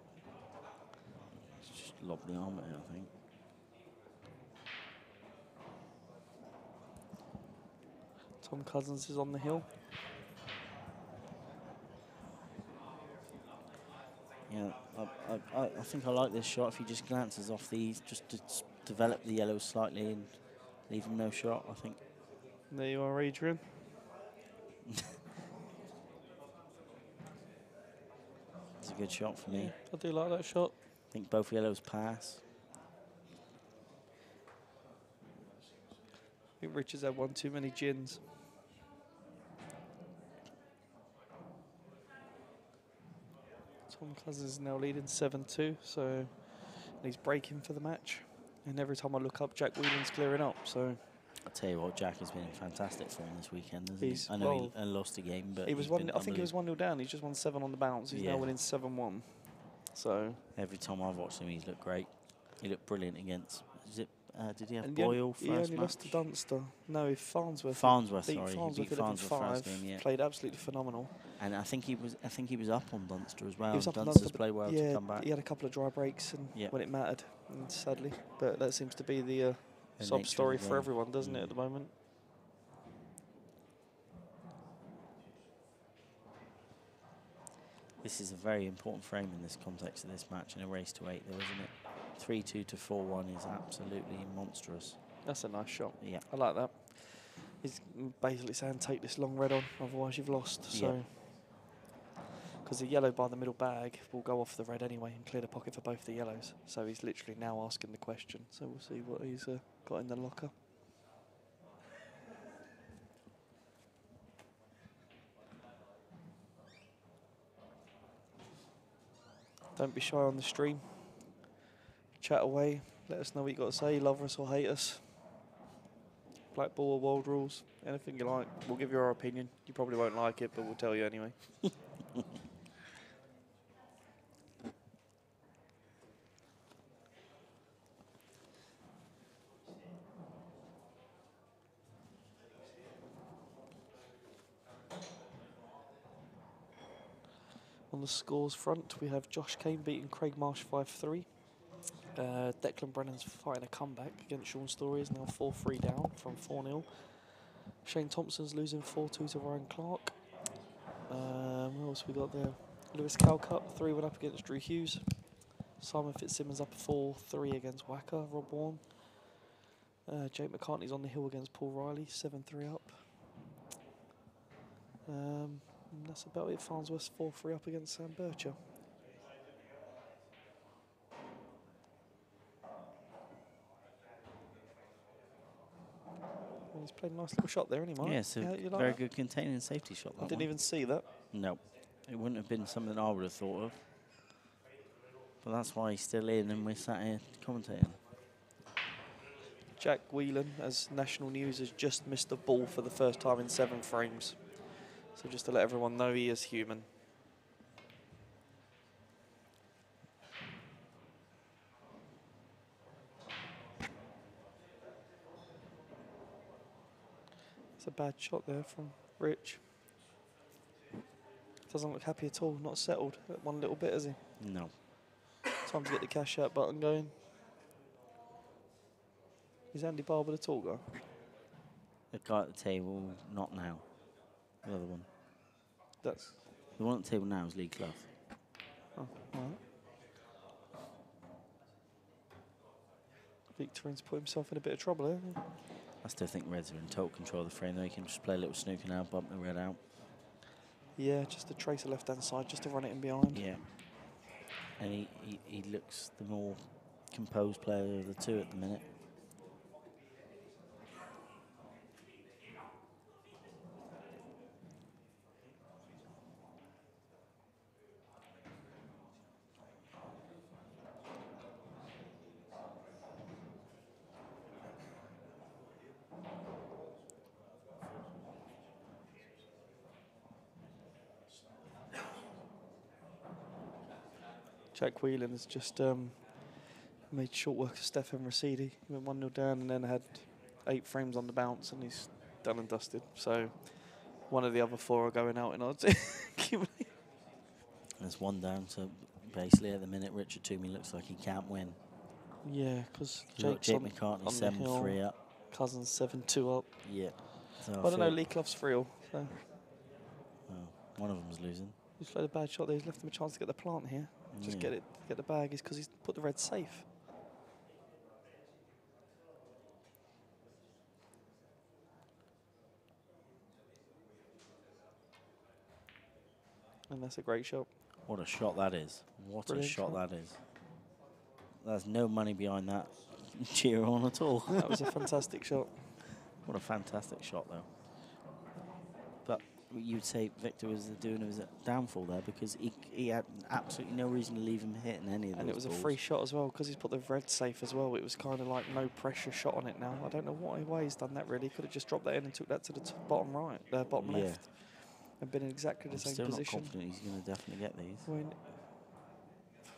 Just lob the arm at it, I think. Tom Cousins is on the hill. Yeah, I think I like this shot. If he just glances off these, just to develop the yellow slightly and leave him no shot, I think. There you are, Adrian. It's a good shot for me. I do like that shot. I think both yellows pass. I think Richards had one too many gins. Tom Cousins is now leading 7-2, so he's breaking for the match. And every time I look up, Jack Whelan's clearing up. So I'll tell you what, Jack has been in fantastic form this weekend, hasn't He's- he? I know well, he lost a game, but he was he's one. been I think he was 1-0 down. He's just won 7 on the bounce. He's Yeah. now winning 7-1. So every time I've watched him, he's looked great. He looked brilliant against. Is it? Did he have and Boyle he first only match? lost to Dunster. No, Farnsworth. Farnsworth, beat sorry, Farnsworth he beat Farnsworth 11-5. first game, yeah. Played absolutely phenomenal. And I think he was up on Dunster as well. He was up on Dunster's Dunster, but played well yeah, to come back. he had a couple of dry breaks and Yeah. when it mattered, and sadly. But that seems to be the The sob nature of story the for game. everyone, doesn't it, at the moment? This is a very important frame in this context of this match in a race to 8, though, isn't it? 3-2 to 4-1 is absolutely monstrous. That's a nice shot. Yeah. I like that. He's basically saying take this long red on, otherwise you've lost. So, because the yellow by the middle bag will go off the red anyway and clear the pocket for both the yellows. So he's literally now asking the question. So we'll see what he's got in the locker. Don't be shy on the stream. Chat away. Let us know what you got to say. Love us or hate us. Black ball or world rules. Anything you like. We'll give you our opinion. You probably won't like it, but we'll tell you anyway. On the scores front, we have Josh Kane beating Craig Marsh 5-3. Declan Brennan's fighting a comeback against Sean Story, is now 4-3 down from 4-0. Shane Thompson's losing 4-2 to Ryan Clark. What else we got there? Lewis Calcutt 3-1 up against Drew Hughes. Simon Fitzsimmons up 4-3 against Wacker, Rob Warren. Jake McCartney's on the hill against Paul Riley, 7-3 up. That's about it. Farnsworth's 4-3 up against Sam Bircher. Well, he's played a nice little shot there, anyway. Yeah, so you like very that? good containing safety shot. I That didn't one. even see that. No, it wouldn't have been something I would have thought of. Well, that's why he's still in and we're sat here commentating. Jack Whelan, as national news, has just missed a ball for the first time in 7 frames. So just to let everyone know, he is human. It's a bad shot there from Rich. Doesn't look happy at all, not settled at one little bit, is he? No. Time to get the cash out button going. Is Andy Barber the tall guy? The guy at the table, not now. The other one. That's... The one at the table now is Lee Clough. Oh, all right. Victorin's put himself in a bit of trouble here. I still think Reds are in total control of the frame. They can just play a little snooker now, bump the red out. Yeah, just to trace the left-hand side, just to run it in behind. Yeah. And he looks the more composed player of the two at the minute. Jack Whelan has just made short work of Stefan Rosidi. He went 1-0 down and then had 8 frames on the bounce, and he's done and dusted. So one of the other 4 are going out in odds. There's one down, so basically at the minute Richard Twomey looks like he can't win. Yeah, because Jake Jake's McCartney on the hill, 7-3 up. Cousins 7-2 up. Yeah. So I don't know, Lee Clough's 3-all. So well, one of them's losing. he's played a bad shot there. He's left him a chance to get the plant here. Just get the bag. Is because he's put the red safe. And that's a great shot. What a shot that is. What Brilliant a shot shot. that is. There's no money behind that cheer on at all. That was a fantastic shot. What a fantastic shot, though. But you'd say Victor was doing his downfall there because he had absolutely no reason to leave him hitting any of those And it was balls. a free shot as well because he's put the red safe as well. It was kind of like no pressure shot on it now. I don't know why he's done that really. Could have just dropped that in and took that to the bottom right, bottom left, and been in exactly the same still position. Not confident he's going to definitely get these.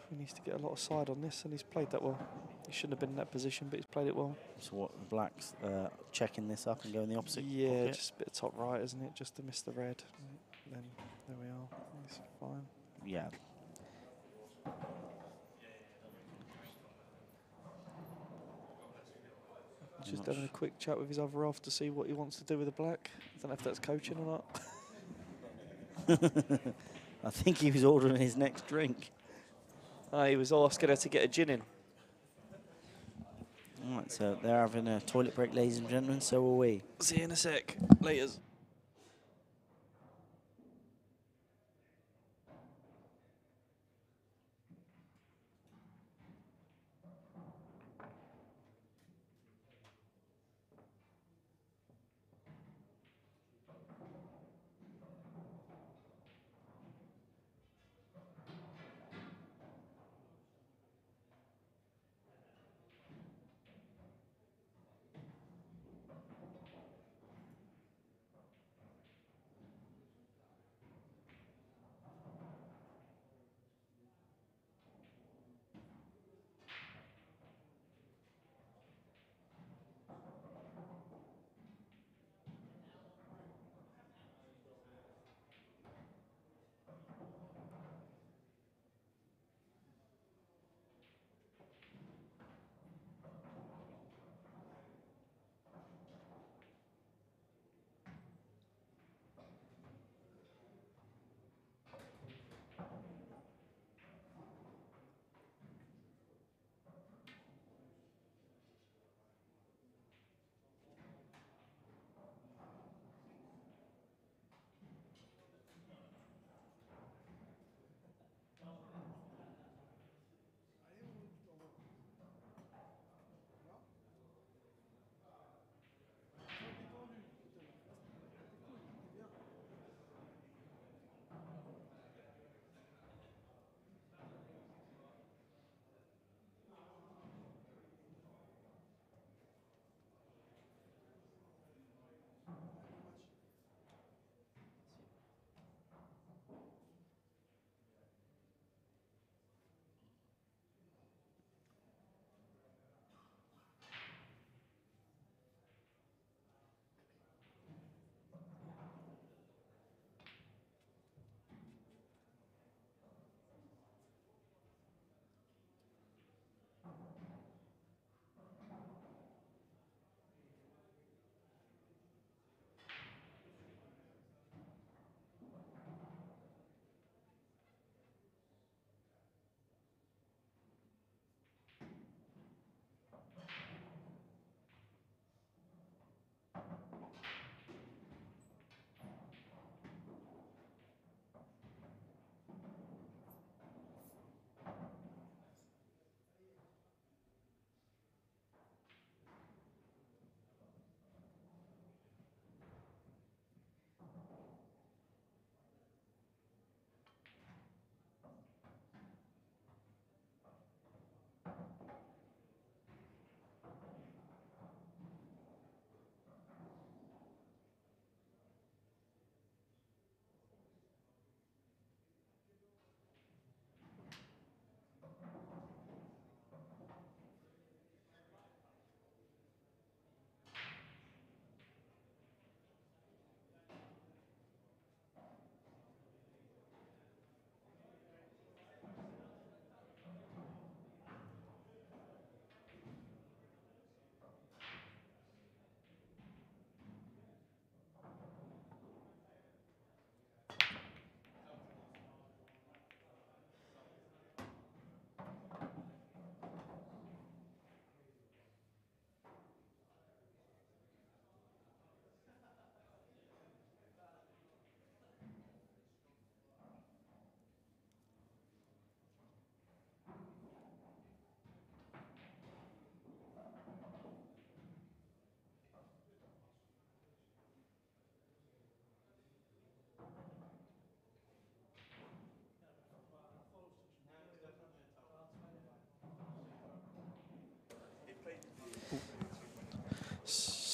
He needs to get a lot of side on this, and he's played that well. He shouldn't have been in that position, but he's played it well. So what, the Blacks checking this up and going the opposite Yeah, pocket? just a bit of top right, isn't it? Just to miss the red. Then there we are. He's fine. Yeah. Just having a quick chat with his other half to see what he wants to do with the black. I don't know if that's coaching or not. I think he was ordering his next drink. He was asking her to get a gin in. All right, so they're having a toilet break, ladies and gentlemen, so are we. See you in a sec. Laters.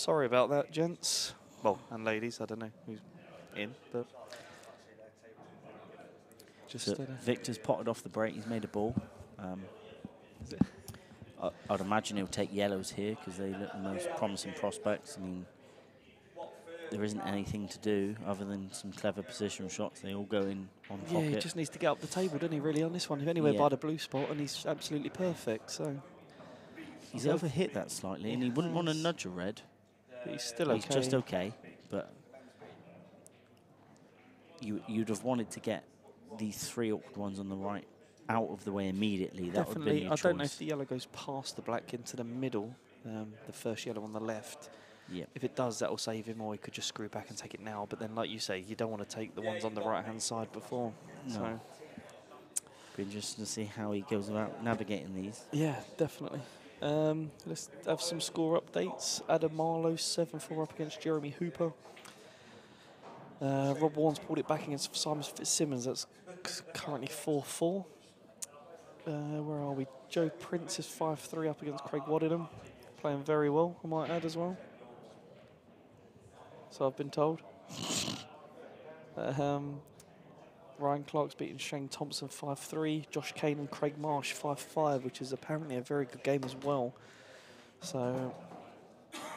Sorry about that, gents. Well, and ladies, I don't know who's in, but just So Victor's potted off the break. He's made a ball. is it? I'd imagine he'll take yellows here because they look the most promising prospects. I mean, there isn't anything to do other than some clever positional shots. They all go in on pocket. Yeah, he just needs to get up the table, doesn't he, really, on this one? If anywhere Yeah. by the blue spot, and he's absolutely perfect, so... He's overhit that slightly, and he wouldn't want to nudge a red. But he's still okay. He's just okay, but you'd have wanted to get these 3 awkward ones on the right out of the way immediately. That would have been your choice. I don't know if the yellow goes past the black into the middle, the first yellow on the left. Yep. If it does, that will save him, or he could just screw back and take it now. But then, like you say, you don't want to take the ones on the right-hand side before. No. So. Be interesting to see how he goes about navigating these. Yeah, definitely. Let's have some score updates. Adam Marlowe, 7-4 up against Jeremy Hooper. Rob Warren's pulled it back against Simon Fitzsimmons. That's currently 4-4. Where are we? Joe Prince is 5-3 up against Craig Waddingham. Playing very well, I might add as well. So I've been told. Ryan Clark's beating Shane Thompson 5-3. Josh Kane and Craig Marsh 5-5, which is apparently a very good game as well. So,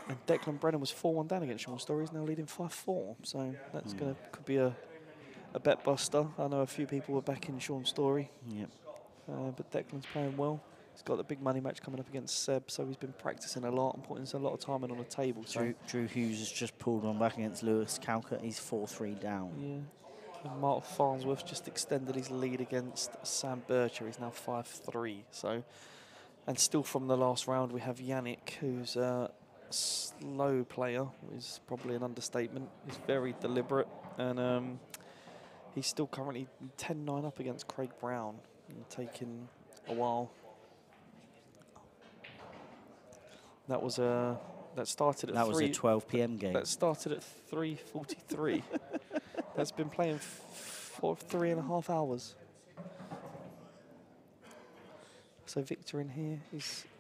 and Declan Brennan was 4-1 down against Sean Story. He's now leading 5-4. So that's could be a bet buster. I know a few people were backing Sean Story. Yep. But Declan's playing well. He's got the big money match coming up against Seb, so he's been practicing a lot and putting a lot of time in on the table. Drew Hughes has just pulled one back against Lewis Calcutt. He's 4-3 down. Yeah. And Mark Farnsworth just extended his lead against Sam Bircher. He's now 5-3. So, and still from the last round, we have Yannick, who's a slow player, is probably an understatement. He's very deliberate, and he's still currently 10-9 up against Craig Brown, and taking a while. That was that started at that was a 12 p.m. game. That started at 3:43. That's been playing for 3.5 hours. So Victor in here,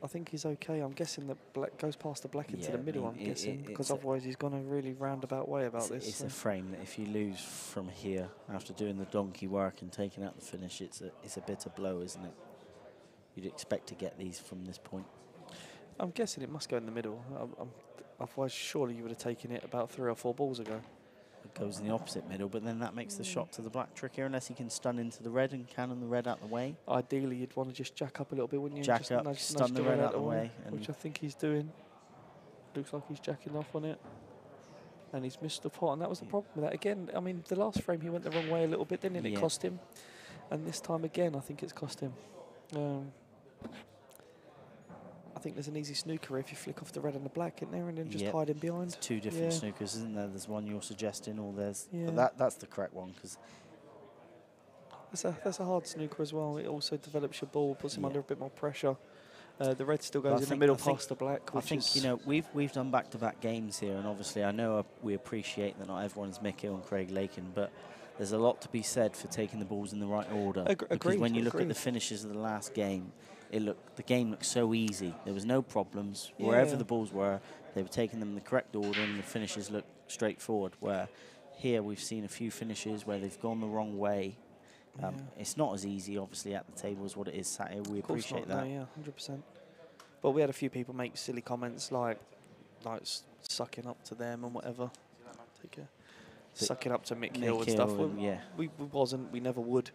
I think he's okay. I'm guessing that black goes past the black into the middle, I'm guessing, because otherwise he's gone a really roundabout way about this. It's a frame that if you lose from here after doing the donkey work and taking out the finish, it's a bitter blow, isn't it? You'd expect to get these from this point. I'm guessing it must go in the middle. Otherwise, surely you would have taken it about 3 or 4 balls ago. It goes in the opposite middle, but then that makes the shot to the black trickier unless he can stun into the red and cannon the red out the way. Ideally, you'd want to just jack up a little bit, wouldn't you? Jack up, stun the red out the way. Which I think he's doing. Looks like he's jacking off on it. And he's missed the pot, and that was the problem with that. Again, I mean, the last frame he went the wrong way a little bit, didn't it? It cost him. And this time again, I think it's cost him. I think there's an easy snooker if you flick off the red and the black in there and then just hide him behind. There's 2 different snookers, isn't there? There's one you're suggesting, or there's... Yeah. But that's the correct one, because... That's a hard snooker as well. It also develops your ball, puts him under a bit more pressure. The red still goes in the middle past the black. I think, you know, we've done back-to-back games here, and obviously I know we appreciate that not everyone's Mick Hill and Craig Lakin, but there's a lot to be said for taking the balls in the right order. Because when you look at the finishes of the last game, the game looked so easy. There was no problems. Wherever the balls were, they were taking them in the correct order, and the finishes looked straightforward. Where here we've seen a few finishes where they've gone the wrong way. It's not as easy, obviously, at the table as what it is sat here. We appreciate that. No, yeah, 100%. But we had a few people make silly comments like sucking up to them and whatever. Sucking up to Mick Hill and stuff. We never would.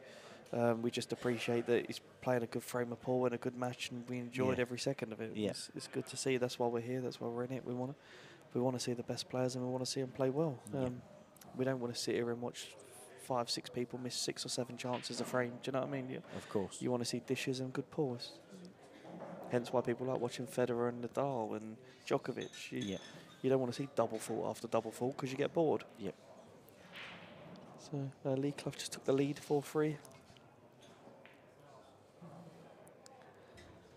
We just appreciate that he's playing a good frame of ball and a good match, and we enjoyed every second of it. It's good to see. That's why we're here. That's why we're in it. We want to see the best players, and we want to see them play well. We don't want to sit here and watch 5, 6 people miss 6 or 7 chances a frame. Do you know what I mean? Of course. You want to see dishes and good pulls. Hence why people like watching Federer and Nadal and Djokovic. You don't want to see double fault after double fault because you get bored. Yep. So Lee Clough just took the lead 4-3.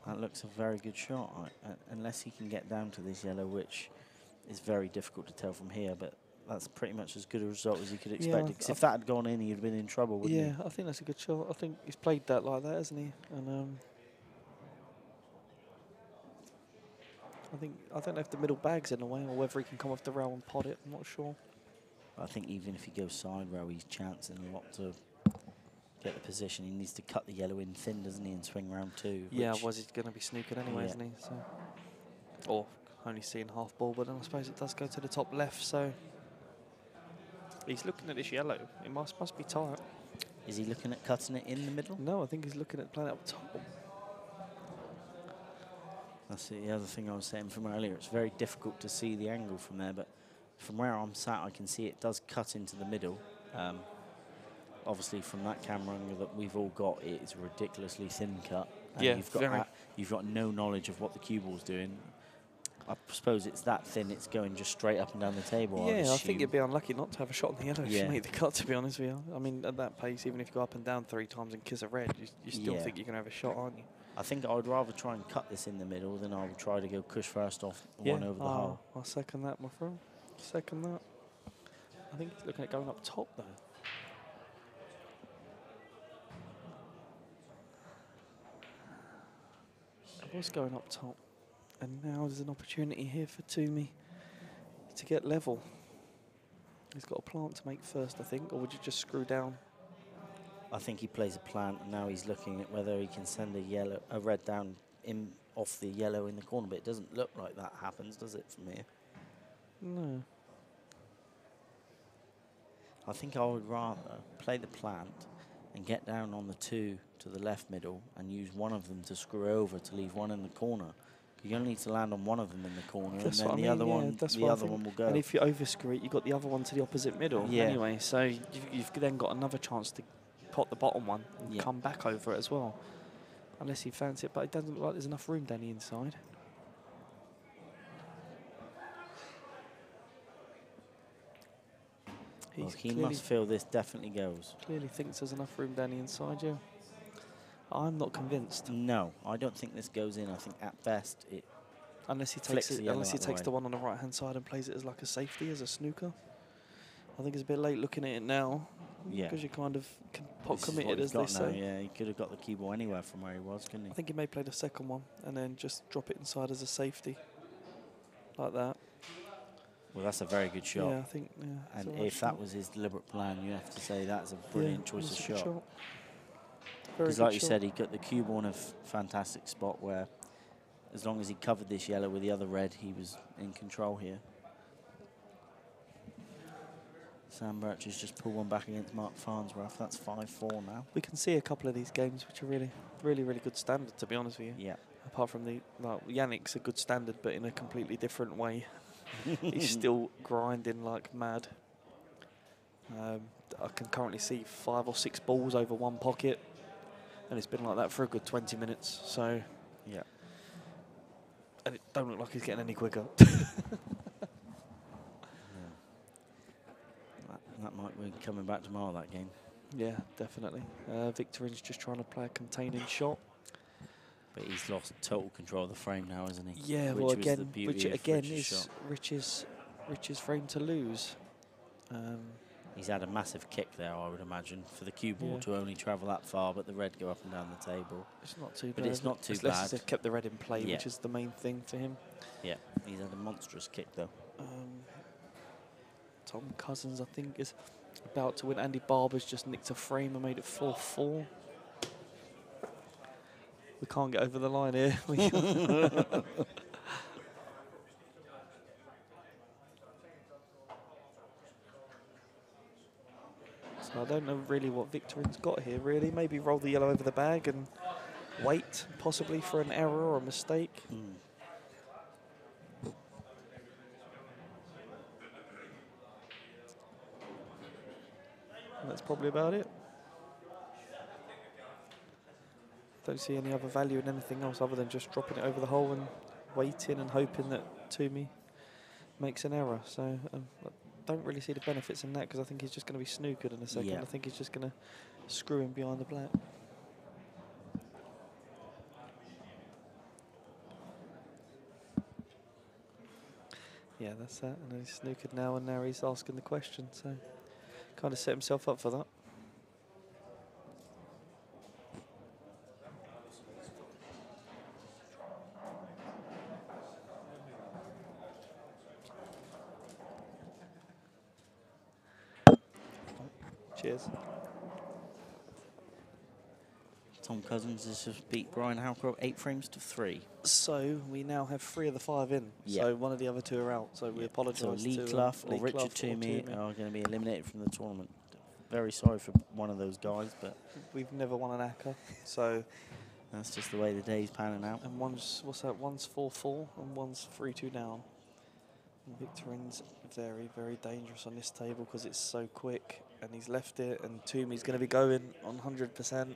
That looks a very good shot, unless he can get down to this yellow, which is very difficult to tell from here, but that's pretty much as good a result as you could expect. Because if that had gone in, he'd have been in trouble, wouldn't he? Yeah, I think that's a good shot. I think he's played that like that, hasn't he? And I don't know if the middle bag's in the way or whether he can come off the rail and pod it. I'm not sure. I think even if he goes side row, he's chancing a lot to get the position. He needs to cut the yellow in thin, doesn't he, and swing round two. Yeah, otherwise he's going to be snookered anyway, Yeah. isn't he? So, or only seeing half ball, but then I suppose it does go to the top left. So he's looking at this yellow. It must be tight. Is he looking at cutting it in the middle? No, I think he's looking at playing it up top. That's the other thing I was saying from earlier. It's very difficult to see the angle from there, but from where I'm sat, I can see it does cut into the middle. Obviously, from that camera angle that we've all got, it is a ridiculously thin cut. And Yeah, you've got no knowledge of what the cue ball's doing. I suppose it's that thin, it's going just straight up and down the table. Yeah, I think you'd be unlucky not to have a shot on the yellow if Yeah. you make the cut, to be honest with you. I mean, at that pace, even if you go up and down 3 times and kiss a red, you still Yeah. think you're going to have a shot, aren't you? I think I would rather try and cut this in the middle than I would try to go cush first off one over the hole. I'll second that, my friend. Second that. I think he's looking at going up top, though. It was going up top. And now there's an opportunity here for Twomey to get level. He's got a plant to make first, I think, or would you just screw down? I think he plays a plant, and now he's looking at whether he can send a red down in off the yellow in the corner, but it doesn't look like that happens, does it, from here? No. I think I would rather play the plant and get down on the 2 to the left middle and use one of them to screw over to leave one in the corner. You only need to land on one of them in the corner, That's and then the other one will go. And if you overscrew it, you've got the other one to the opposite middle anyway. So you've then got another chance to pot the bottom one and come back over it as well. Unless you fancy it, but it doesn't look like there's enough room down the inside. Well, he must feel this definitely goes. Clearly thinks there's enough room down the inside, yeah. I'm not convinced. No, I don't think this goes in. I think at best it unless he takes flicks the one on the right hand side and plays it as like a safety, as a snooker. I think it's a bit late looking at it now. Yeah. Because you kind of can pot committed, as they say. Yeah, he could have got the cue ball anywhere from where he was, couldn't he? I think he may play the second one and then just drop it inside as a safety. Like that. Well, that's a very good shot. Yeah, I think, yeah. And if that was his deliberate plan, you have to say that's a brilliant choice of shot. Because like you said, he got the cue ball in a fantastic spot where, as long as he covered this yellow with the other red, he was in control here. Sam Birch has just pulled one back against Mark Farnsworth. That's 5-4 now. We can see a couple of these games which are really, really, really good standard, to be honest with you. Yeah. Apart from Yannick's a good standard, but in a completely different way. He's still grinding like mad. I can currently see 5 or 6 balls over one pocket, and it's been like that for a good 20 minutes. So, yeah. And it don't look like he's getting any quicker. That might be coming back tomorrow, that game. Yeah, definitely. Victorin's just trying to play a containing shot. But he's lost total control of the frame now, isn't he? Yeah, which well, again, is Rich's frame to lose. He's had a massive kick there, I would imagine, for the cue ball to only travel that far, but the red go up and down the table. It's not too bad. But it's not too bad. Unless they've kept the red in play, which is the main thing for him. Yeah, he's had a monstrous kick, though. Tom Cousins, I think, is about to win. Andy Barber's just nicked a frame and made it 4-4. We can't get over the line here. So I don't know really what Victorin's got here, really. Maybe roll the yellow over the bag and wait, possibly, for an error or a mistake. That's probably about it. Don't see any other value in anything else other than just dropping it over the hole and waiting and hoping that Twomey makes an error. So I don't really see the benefits in that, because I think he's just going to be snookered in a second. I think he's just going to screw him behind the black. Yeah, that's that. And he's snookered now, and now he's asking the question. So kind of set himself up for that. Cheers. Tom Cousins has just beat Brian Halcroft 8 frames to 3. So we now have 3 of the 5 in. Yeah. So one of the other 2 are out. So we apologise So Lee to Clough or Lee Richard Clough or Twomey Twomey. are going to be eliminated from the tournament. Very sorry for one of those guys, but We've never won an ACCA, so that's just the way the day's panning out. and one's what's that? One's 4-4 and one's 3-2 down. And Victorin's very, very dangerous on this table because it's so quick, and he's left it. And Twomey's going to be going on 100%.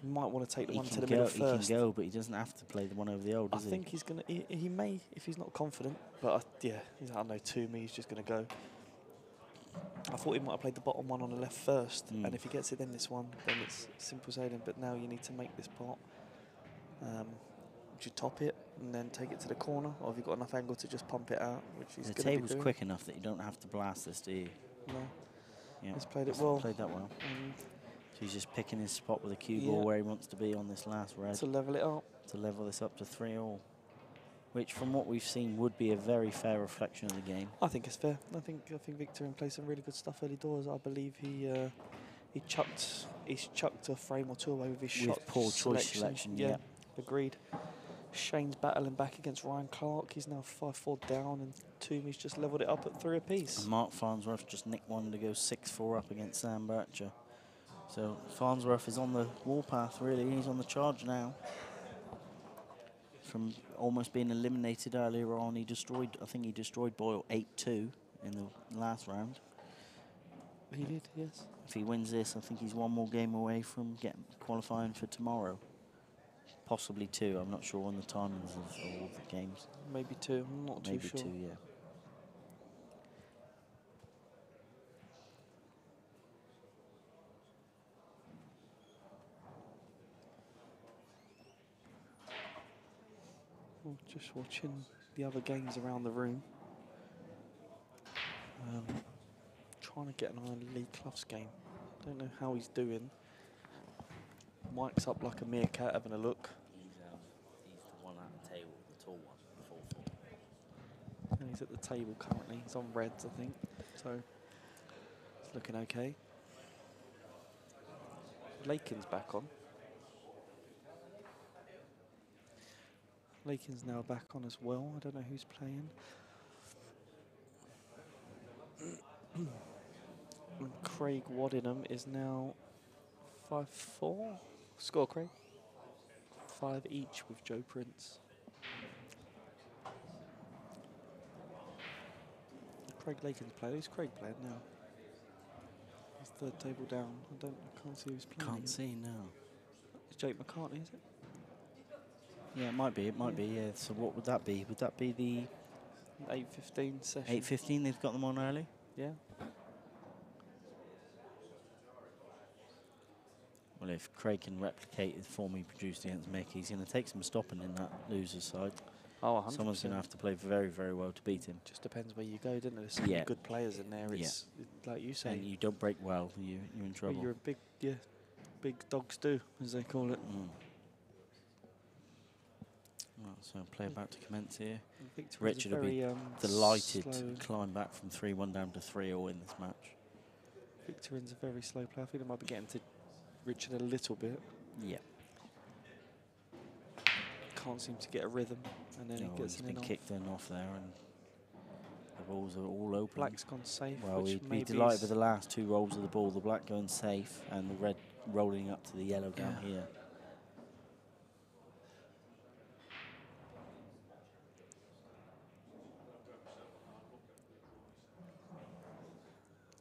He might want to take the one to the middle first. He can go, but he doesn't have to play the one over the old, does he? I think he's going to. He may if he's not confident, but yeah, I know Twomey's just going to go. I thought he might have played the bottom one on the left first, and if he gets it in this one, then it's simple sailing. But now you need to make this pot. Would you top it and then take it to the corner, or have you got enough angle to just pump it out? Which he's the going to be doing. table's quick enough that you don't have to blast this, do you? No. Yeah. He's played it well. Played that well. So he's just picking his spot with a cue ball where he wants to be on this last red. To level it up. To level this up to 3-all. Which, from what we've seen, would be a very fair reflection of the game. I think it's fair. I think Victorin played some really good stuff early doors. I believe he's chucked a frame or 2 away with his shot poor choice selection. Yeah, agreed. Shane's battling back against Ryan Clark. He's now 5-4 down, and Twomey's just levelled it up at 3 apiece. And Mark Farnsworth just nicked one to go 6-4 up against Sam Bircher. So Farnsworth is on the warpath, really. He's on the charge now. From almost being eliminated earlier on, I think he destroyed Boyle 8-2 in the last round. He did, yes. If he wins this, I think he's one more game away from qualifying for tomorrow. Possibly 2. I'm not sure on the timings of all the games. Maybe 2. I'm not too sure. Maybe 2, yeah. Just watching the other games around the room. Trying to get an eye on Lee Clough's game. Don't know how he's doing. Mike's up like a meerkat having a look. He's the one at the table, the tall one, 4-4. And he's at the table currently. He's on reds, I think. So it's looking okay. Lakin's back on. Lakin's now back on as well. I don't know who's playing. And Craig Waddingham is now 5-4. Score, Craig. 5 each with Joe Prince. Craig Lakin's playing. Who's Craig playing now? He's 3rd table down. I can't see who's playing. Can't see, no. It's Jake McCartney, is it? Yeah, it might be. It might be. Yeah. So what would that be? Would that be the 8:15 session? 8:15. They've got them on early. Yeah. Well, if Craig can replicate the form he produced against Mick, he's going to take some stopping in that loser's side. Oh, 100%. Someone's going to have to play very, very well to beat him. Just depends where you go, doesn't it? There's so many good players in there. It's like you say. And you don't break well, you're in trouble. Well, you're a big dogs do, as they call it. Well, so play about to commence here. Victorin's Richard will be delighted to climb back from 3-1 down to 3-all in this match. Victorin's a very slow player. I think they might be getting to Richard a little bit. Yeah. Can't seem to get a rhythm, and then he gets been kicked in off there, and the balls are all open. Black's gone safe. Well, we'd be delighted with the last 2 rolls of the ball. The black going safe, and the red rolling up to the yellow down here.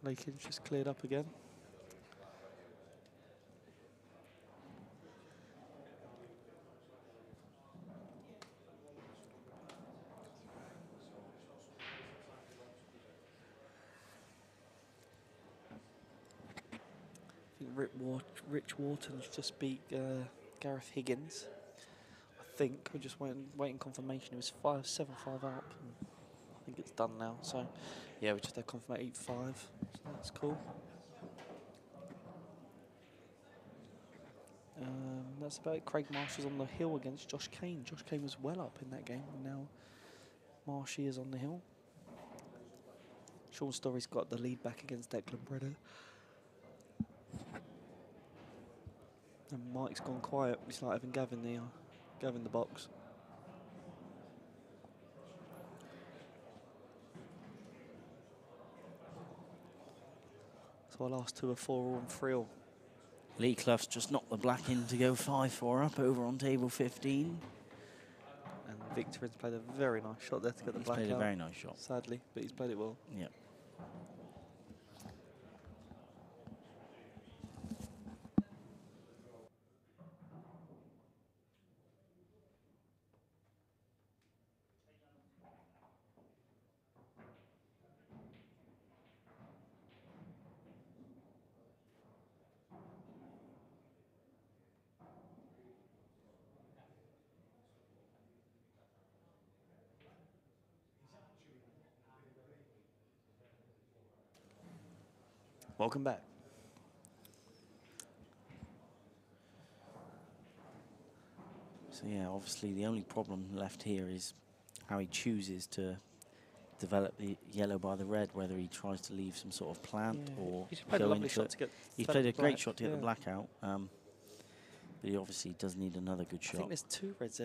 Lakin's just cleared up again. I think Rich Wharton's just beat Gareth Higgins. I think we're just waiting confirmation. It was 7-5 up. I think it's done now. So yeah, we just had confirmation 8-5. So that's cool. That's about it. Craig Marshall's on the hill against Josh Kane. Josh Kane was well up in that game, and now Marshy is on the hill. Sean Story's got the lead back against Declan Brennan. And Mike's gone quiet. It's like having Gavin the box. So our last two are 4-all and 3-all. Lee Clough's just knocked the black in to go 5-4 up over on table 15. And Victorin's played a very nice shot there to get the black out. He's played a very nice shot. Sadly, but he's played it well. Yeah. Welcome back. So yeah, obviously the only problem left here is how he chooses to develop the yellow by the red, whether he tries to leave some sort of plant or he's played a go lovely into shot it. to get He's the played a great black, shot to get the black out, but he obviously does need another good I shot. think there's two reds,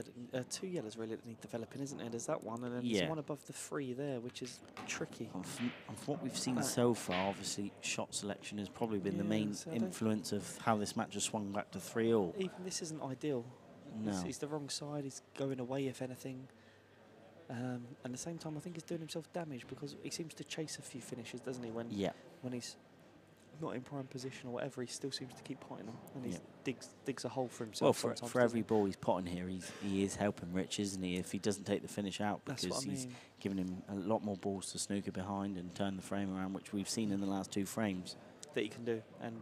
two yellows really that need developing, isn't there? There's that one, and then Yeah. there's one above the 3 there, which is tricky. And from what we've seen so far, obviously shot selection has probably been the main so I don't- influence of how this match has swung back to 3-all. Even this isn't ideal. No. He's the wrong side. He's going away, if anything. And at the same time, I think he's doing himself damage because he seems to chase a few finishes, doesn't he? When he's not in prime position or whatever, he still seems to keep potting them, and he digs a hole for himself. Well, for every ball he's potting here, he is helping Rich, isn't he? If he doesn't take the finish out, because he's giving him a lot more balls to snooker behind and turn the frame around, which we've seen in the last 2 frames. That he can do, and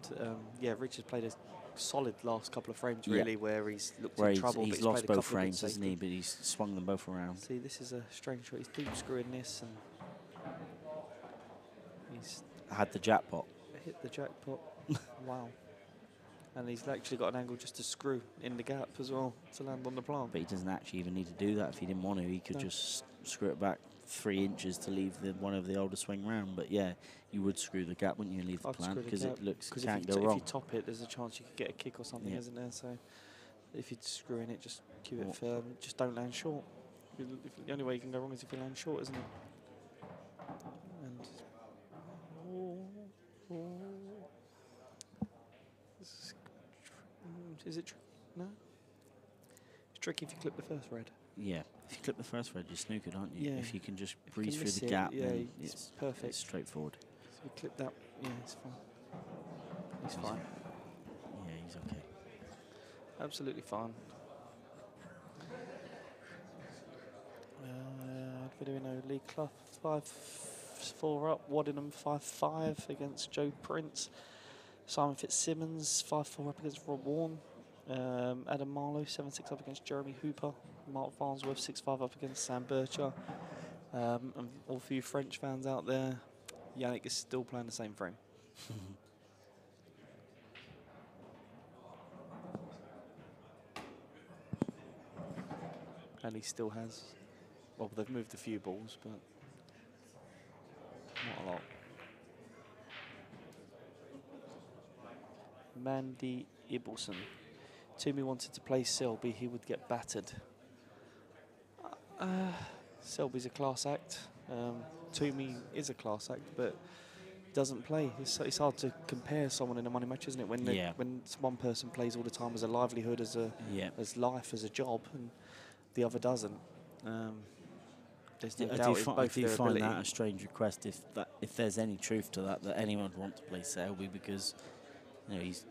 yeah, Rich has played a solid last couple of frames really, where he's looked in trouble. He's but lost played a both couple of good frames, hasn't he? But he's swung them both around. See, this is a strange shot. He's deep screwing this, and he's had the jackpot. Hit the jackpot. Wow. And he's actually got an angle just to screw in the gap as well to land on the plant. But he doesn't actually even need to do that if he didn't want to. He could just screw it back 3 inches to leave one of the older swing round. But yeah, you would screw the gap, wouldn't you, leave the plant, because it looks can't go wrong. If you top it, there's a chance you could get a kick or something, isn't there? So if you screw in it, just keep it firm. Just don't land short. The only way you can go wrong is if you land short, isn't it? And is it no? It's tricky if you clip the first red. Yeah, if you clip the first red, you're snookered, aren't you? Yeah. If you can just breeze through the gap, then it's perfect. It's straightforward. So you clip that, it's fine. He's fine. Yeah, he's okay. Absolutely fine. What do we know? Lee Clough 5-4 up. Waddingham 5-5 against Joe Prince. Simon Fitzsimmons 5-4 up against Rob Warren. Adam Marlowe 7-6 up against Jeremy Hooper. Mark Farnsworth 6-5 up against Sam Bircher. And all for you French fans out there, Yannick is still playing the same frame. And he still has, well, they've moved a few balls, but not a lot. Mandy Ibelson. Twomey wanted to play Selby, he would get battered. Selby's a class act. Twomey is a class act, but doesn't play. It's hard to compare someone in a money match, isn't it? When when one person plays all the time as a livelihood, as life, as a job, and the other doesn't. There's no doubt in both I do their find ability. that a strange request, if there's any truth to that anyone would want to play Selby, because he's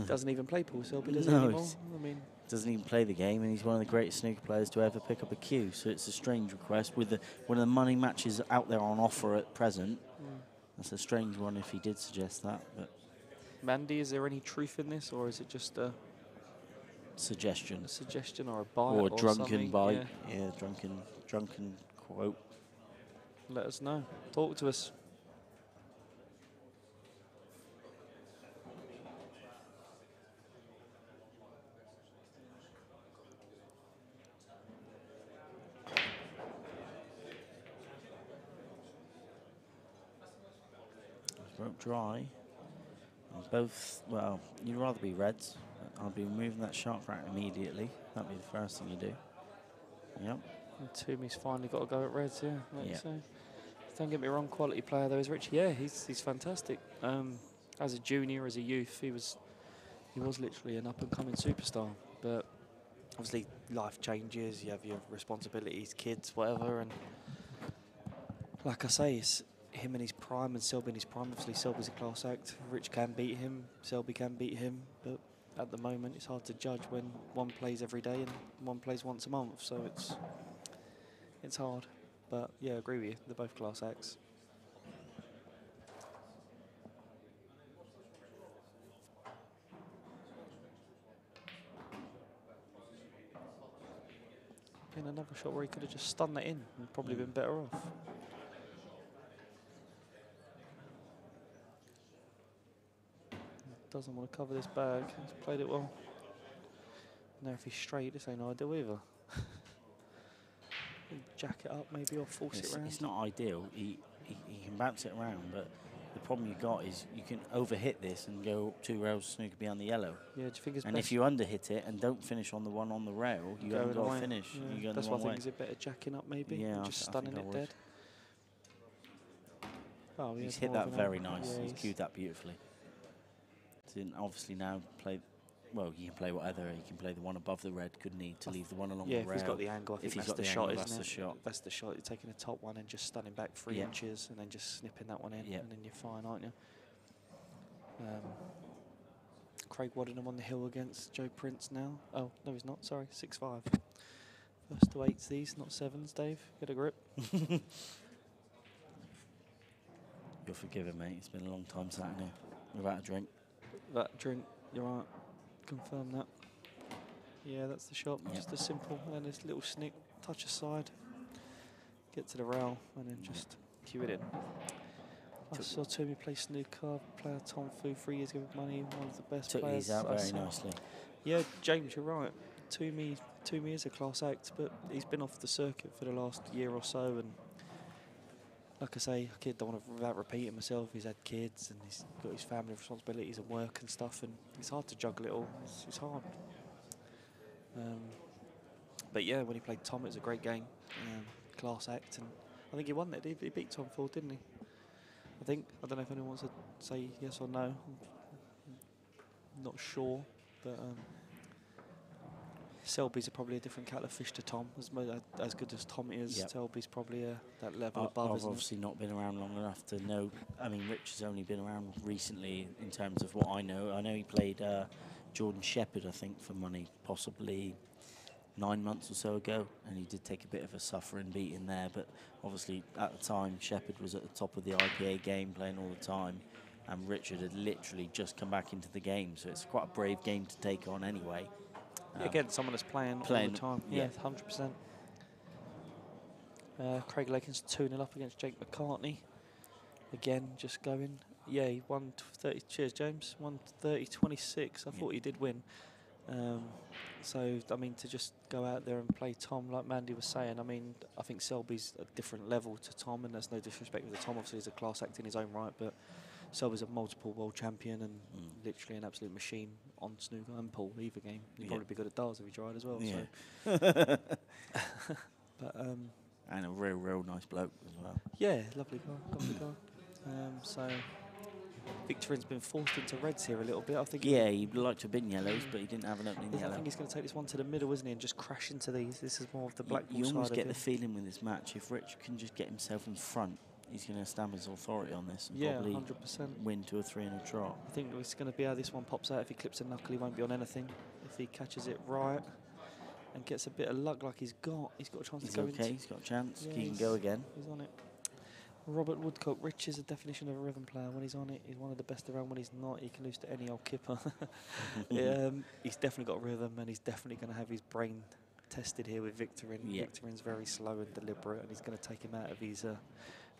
doesn't even play Paul Selby, does he anymore? I mean, doesn't even play the game, and he's one of the greatest snooker players to ever pick up a cue. So it's a strange request with one of the money matches out there on offer at present. That's a strange one if he did suggest that. But Mandy, is there any truth in this, or is it just a suggestion? A suggestion or a bite or a drunken something? bite? Yeah, drunken quote. Let us know. Talk to us. Rope dry. And both, well, you'd rather be reds. I'll be removing that shark rack immediately. That'd be the first thing you do. Yep. And Twomey's finally got to go at reds, yeah. Like Yeah. you say. Don't get me wrong, quality player though is Richie. Yeah, he's fantastic. As a junior, as a youth, he was literally an up and coming superstar. But obviously, life changes. You have your responsibilities, kids, whatever. And like I say, it's him in his prime and Selby in his prime. Obviously, Selby's a class act. Rich can beat him. Selby can beat him. But at the moment, it's hard to judge when one plays every day and one plays once a month. So it's hard. But yeah, I agree with you. They're both class acts. In another shot where he could have just stunned that in and probably been better off. Doesn't want to cover this bag. He's played it well. Now if he's straight, this ain't ideal either. Jack it up maybe or force it around. It's not ideal. He can bounce it around, but the problem you got is you can overhit this and go 2 rails snooker beyond the yellow. Yeah, do you think it's and best if you underhit it and don't finish on the one on the rail, you haven't got to finish. Yeah. You go That's the why wrong I think way. is it better jacking up maybe? Yeah, and just stunning it dead. Oh, yeah, he's hit that very nice. Yeah, he's cued that beautifully. So obviously now play. Well, you can play whatever. You can play the one above the red, couldn't he, to leave the one along the rail. Yeah, if he's got the angle, I think if he's that's got the the shot, angle, isn't that's it? the shot. That's the shot. You're taking the top one and just stunning back 3 inches and then just snipping that one in, and then you're fine, aren't you? Craig Waddingham on the hill against Joe Prince now. Oh, no, he's not. Sorry, 6-5. First to 8s these, not 7s, Dave. Get a grip. You're forgiven, mate. It's been a long time sat here without a drink. That drink, you're right. Confirm that. Yeah, that's the shot. Just a simple, and this little snick, touch aside, get to the rail, and then just cue it in. I saw Twomey play snooker, player Tom Fu 3 years ago with money, one of the best Took players. these out very nicely. Yeah, James, you're right. Twomey is a class act, but he's been off the circuit for the last year or so, and like I say, I don't want to, without repeating myself, he's had kids and he's got his family responsibilities and work and stuff, and it's hard to juggle it all. It's hard. But yeah, when he played Tom, it was a great game, class act, and I think he won that. He beat Tom Ford, didn't he? I don't know if anyone wants to say yes or no. I'm not sure, but Selby's probably a different kettle of fish to Tom. As good as Tom is, Selby's probably that level above. I've obviously not been around long enough to know. I mean, Rich has only been around recently in terms of what I know. I know he played Jordan Shepherd, I think, for money, possibly 9 months or so ago, and he did take a bit of a suffering beating there, but obviously at the time Shepherd was at the top of the IPA game playing all the time, and Richard had literally just come back into the game, so it's quite a brave game to take on anyway. Again, someone that's playing all the time. Yeah, 100%. Craig Lakin's 2-0 up against Jake McCartney. Again, just going. Yeah, he won 30. Cheers, James. 130-26. I thought he did win. So, I mean, to just go out there and play Tom, like Mandy was saying, I mean, I think Selby's a different level to Tom, and there's no disrespect with Tom. Obviously, he's a class act in his own right, but Selby's a multiple world champion and literally an absolute machine on snooker and pool, either game. He'd probably be good at darts if he tried as well. Yeah. So. But, and a real nice bloke as well. Yeah, lovely guy. So Victorin's been forced into reds here a little bit. I think. Yeah, he'd like to have been yellows, but he didn't have an opening yellow. I think he's going to take this one to the middle, isn't he, and just crash into these. This is more of the black ball side. You almost get of the feeling with this match, if Rich can just get himself in front, he's going to stamp his authority on this and probably 100%. win 2 or 3 in a trot. I think it's going to be how this one pops out. If he clips a knuckle, he won't be on anything. If he catches it right and gets a bit of luck like he's got a chance to go into. He's got a chance. Yeah, he can go again. He's on it. Robert Woodcock, Rich is a definition of a rhythm player. When he's on it, he's one of the best around. When he's not, he can lose to any old kipper. He's definitely got rhythm, and he's definitely going to have his brain tested here with Victorin. Yeah. Victorin's very slow and deliberate, and he's going to take him out of his,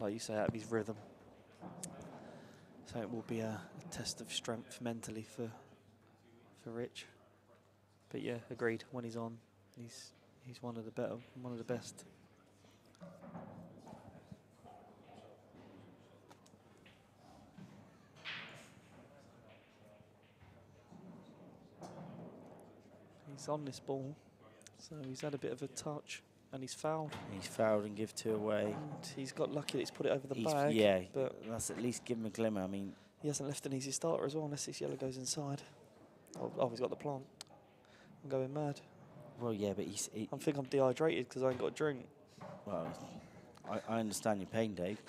like you say, out of his rhythm. So it will be a test of strength mentally for Rich. But yeah, agreed. When he's on, he's one of the best. He's on this ball, so he's had a bit of a touch, and he's fouled. He's fouled and give 2 away. And he's got lucky that he's put it over the bag. Yeah, but that's at least give him a glimmer. I mean, he hasn't left an easy starter as well, unless this yellow goes inside. Oh, he's got the plant. I'm going mad. well, yeah, but I think I'm dehydrated because I ain't got a drink. well, I understand your pain, Dave.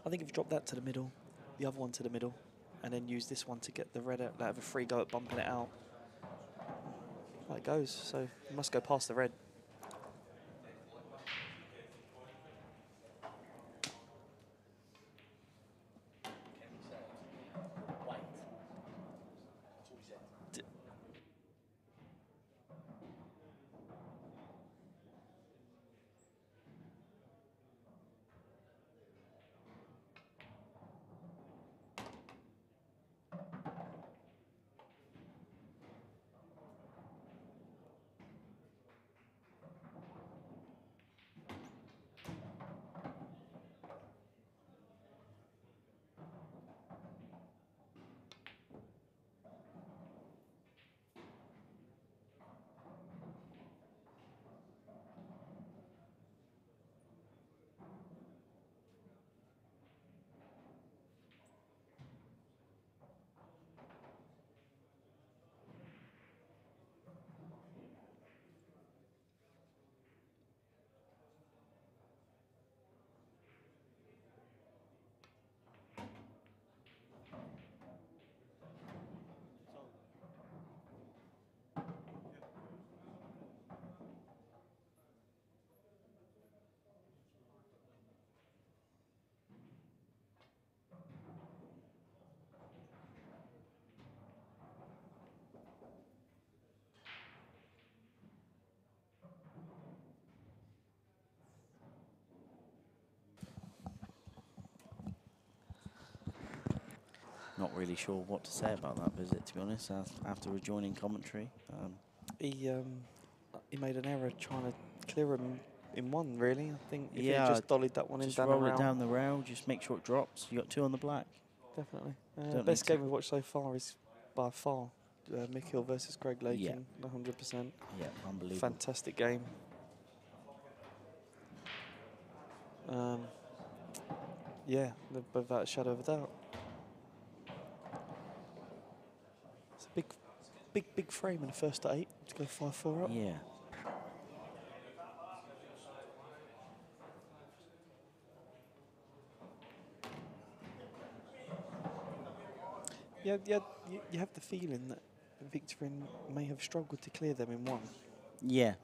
I think if you drop that to the middle, the other one to the middle, and then use this one to get the red out, have a free go at bumping it out. Well, it goes, so you must go past the red. Not really sure what to say about that visit, to be honest, after rejoining commentary. He made an error trying to clear him in one, really. I think if he just dollied that one in just down roll the it rail. down the rail, just make sure it drops. You got 2 on the black. Definitely. Don't Best need game we've watched so far is by far Mick versus Greg Lakin, 100%. Yeah, unbelievable. Fantastic game. Yeah, without a shadow of a doubt. It's a big frame in the first at 8 to go 5-4 up. Yeah. Yeah, you have the feeling that Victorin may have struggled to clear them in one. Yeah.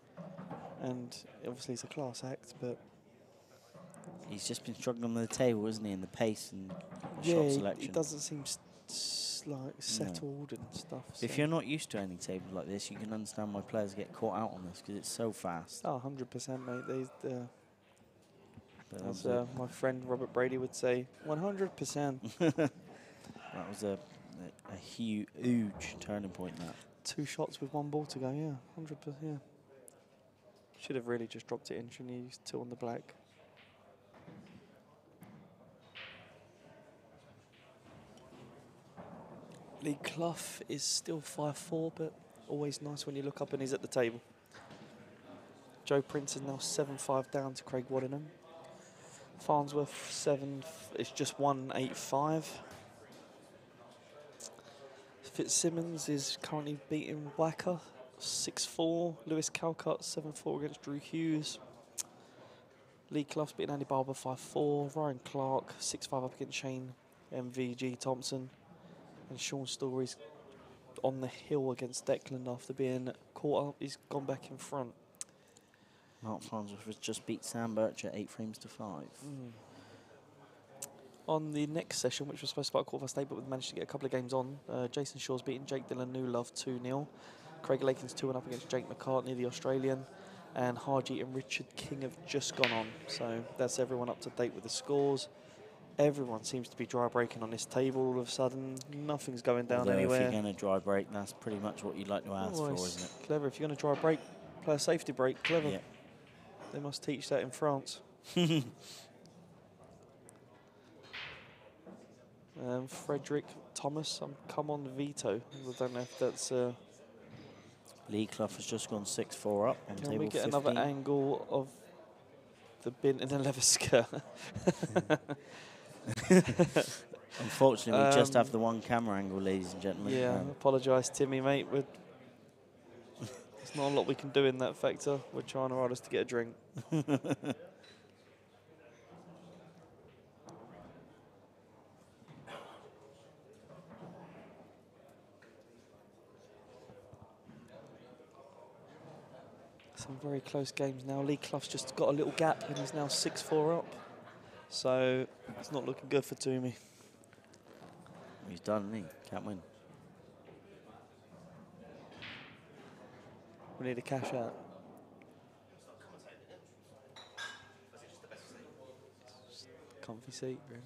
And obviously it's a class act, but He's just been struggling with the table, isn't he, and the pace and yeah, shot selection. it doesn't seem like settled and stuff. If so. you're not used to any table like this, you can understand why players get caught out on this, because it's so fast. Oh, 100%, mate. But As my friend Robert Brady would say, 100%. that was a huge turning point, that. 2 shots with 1 ball to go, yeah, 100%, yeah. Should have really just dropped it in, shouldn't he? Used 2 on the black. Lee Clough is still 5-4, but always nice when you look up and he's at the table. Joe Prince is now 7-5 down to Craig Waddingham. Farnsworth 7, it's just 1-8-5. Fitzsimmons is currently beating Wacker 6-4. Lewis Calcutt 7-4 against Drew Hughes. Lee Clough's beating Andy Barber 5-4. Ryan Clark 6-5 up against Shane MVG Thompson. And Sean Story's on the hill against Declan after being caught up. He's gone back in front. Mark Farnsworth has just beat Sam Birch at 8 frames to 5. On the next session, which was supposed to start at 8:15, but we've managed to get a couple of games on, Jason Shaw's beaten Jake Dillon Newlove 2-0. Craig Lakin's 2-1 up against Jake McCartney, the Australian. And Harji and Richard King have just gone on. So that's everyone up to date with the scores. Everyone seems to be dry breaking on this table all of a sudden. Nothing's going down Although anywhere. if you're going to dry break, that's pretty much what you'd like to ask for, isn't it? Clever. If you're going to dry break, play a safety break. Clever. Yeah. They must teach that in France. Frederick Thomas, come on veto. I don't know if that's... Lee Clough has just gone 6-4 up on can table we get 15. another angle of the bin in the leather skirt? Unfortunately, we just have the one camera angle, ladies and gentlemen. Yeah, I apologise, Timmy, mate. There's not a lot we can do in that factor. We're trying our hardest to get a drink. Some very close games now. Lee Clough's just got a little gap and he's now 6-4 up. So it's not looking good for Twomey. He's done, isn't he? Can't win. We need a cash out. Comfy seat, really.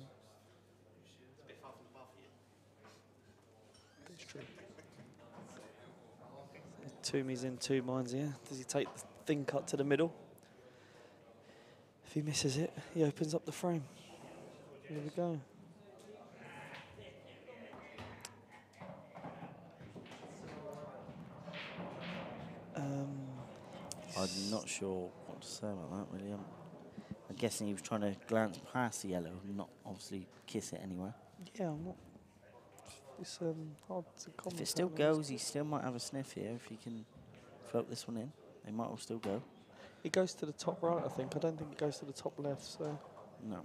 That's true. Twomey's in two minds here. Does he take the thin cut to the middle? If he misses it, he opens up the frame. Here we go. I'm not sure what to say about that, really. I'm guessing he was trying to glance past the yellow, not obviously kiss it anywhere. Yeah, I'm not. It's hard to comment. If it still goes, he still might have a sniff here. If he can float this one in, they might all still go. It goes to the top right, I think. I don't think it goes to the top left, so. No.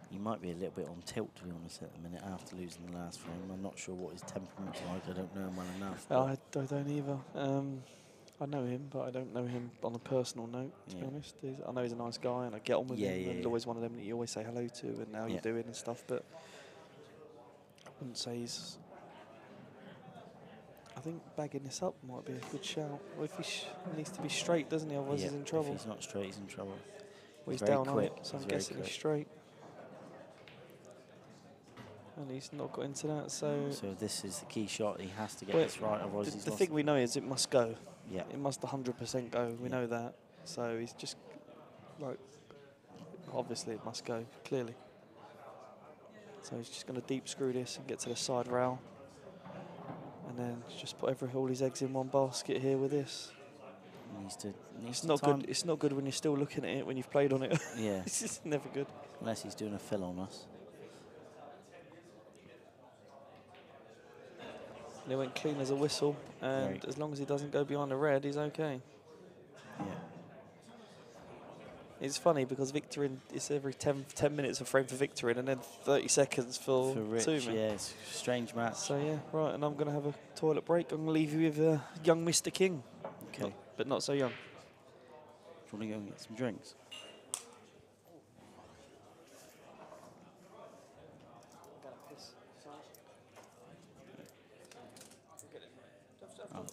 He might be a little bit on tilt, to be honest, at the minute after losing the last frame. I'm not sure what his temperament's like. I don't know him well enough. I don't either. I know him, but I don't know him on a personal note, to be honest. I know he's a nice guy and I get on with him. And always one of them that you always say hello to and how you're doing and stuff, but I wouldn't say he's... I think bagging this up might be a good shout. Well, if he needs to be straight, doesn't he? Otherwise he's in trouble. If he's not straight, he's in trouble. Well, he's down on it, so I'm guessing he's straight. And he's not got into that, so... So this is the key shot. He has to get this right, otherwise he's the lost. thing we know is it must go. Yeah. It must 100% go. We know that. So he's just, like, obviously it must go, clearly. So he's just going to deep screw this and get to the side rail. And then just put all his eggs in one basket here with this. It's not good. It's not good when you're still looking at it when you've played on it. Yeah. It's just never good. Unless he's doing a fill on us. And he went clean as a whistle, and as long as he doesn't go behind the red, he's okay. Yeah. It's funny because Victorin, it's every 10 minutes a frame for Victorin and then 30 seconds for Rich. Twomey. Yeah, it's a strange match. So yeah, right, and I'm going to have a toilet break. I'm going to leave you with young Mr. King. Okay. But not so young. Do you want to go and get some drinks? Oh.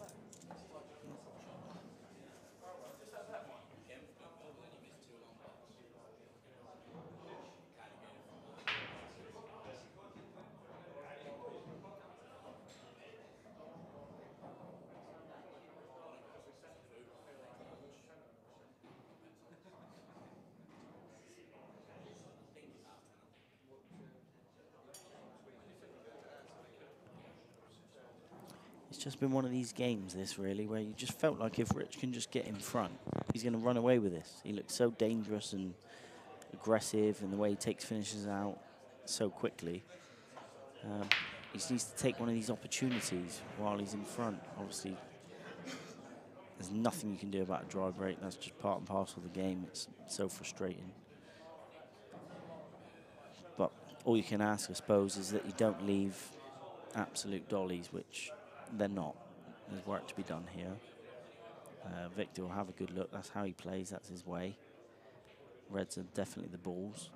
It's just been one of these games, this really, where you just felt like if Rich can just get in front, he's going to run away with this. He looks so dangerous and aggressive, and the way he takes finishes out so quickly. He just needs to take one of these opportunities while he's in front. Obviously, there's nothing you can do about a dry break. That's just part and parcel of the game. It's so frustrating. But all you can ask, I suppose, is that you don't leave absolute dollies, which they're not. There's work to be done here. Victor will have a good look. That's how he plays. That's his way. Reds are definitely the balls.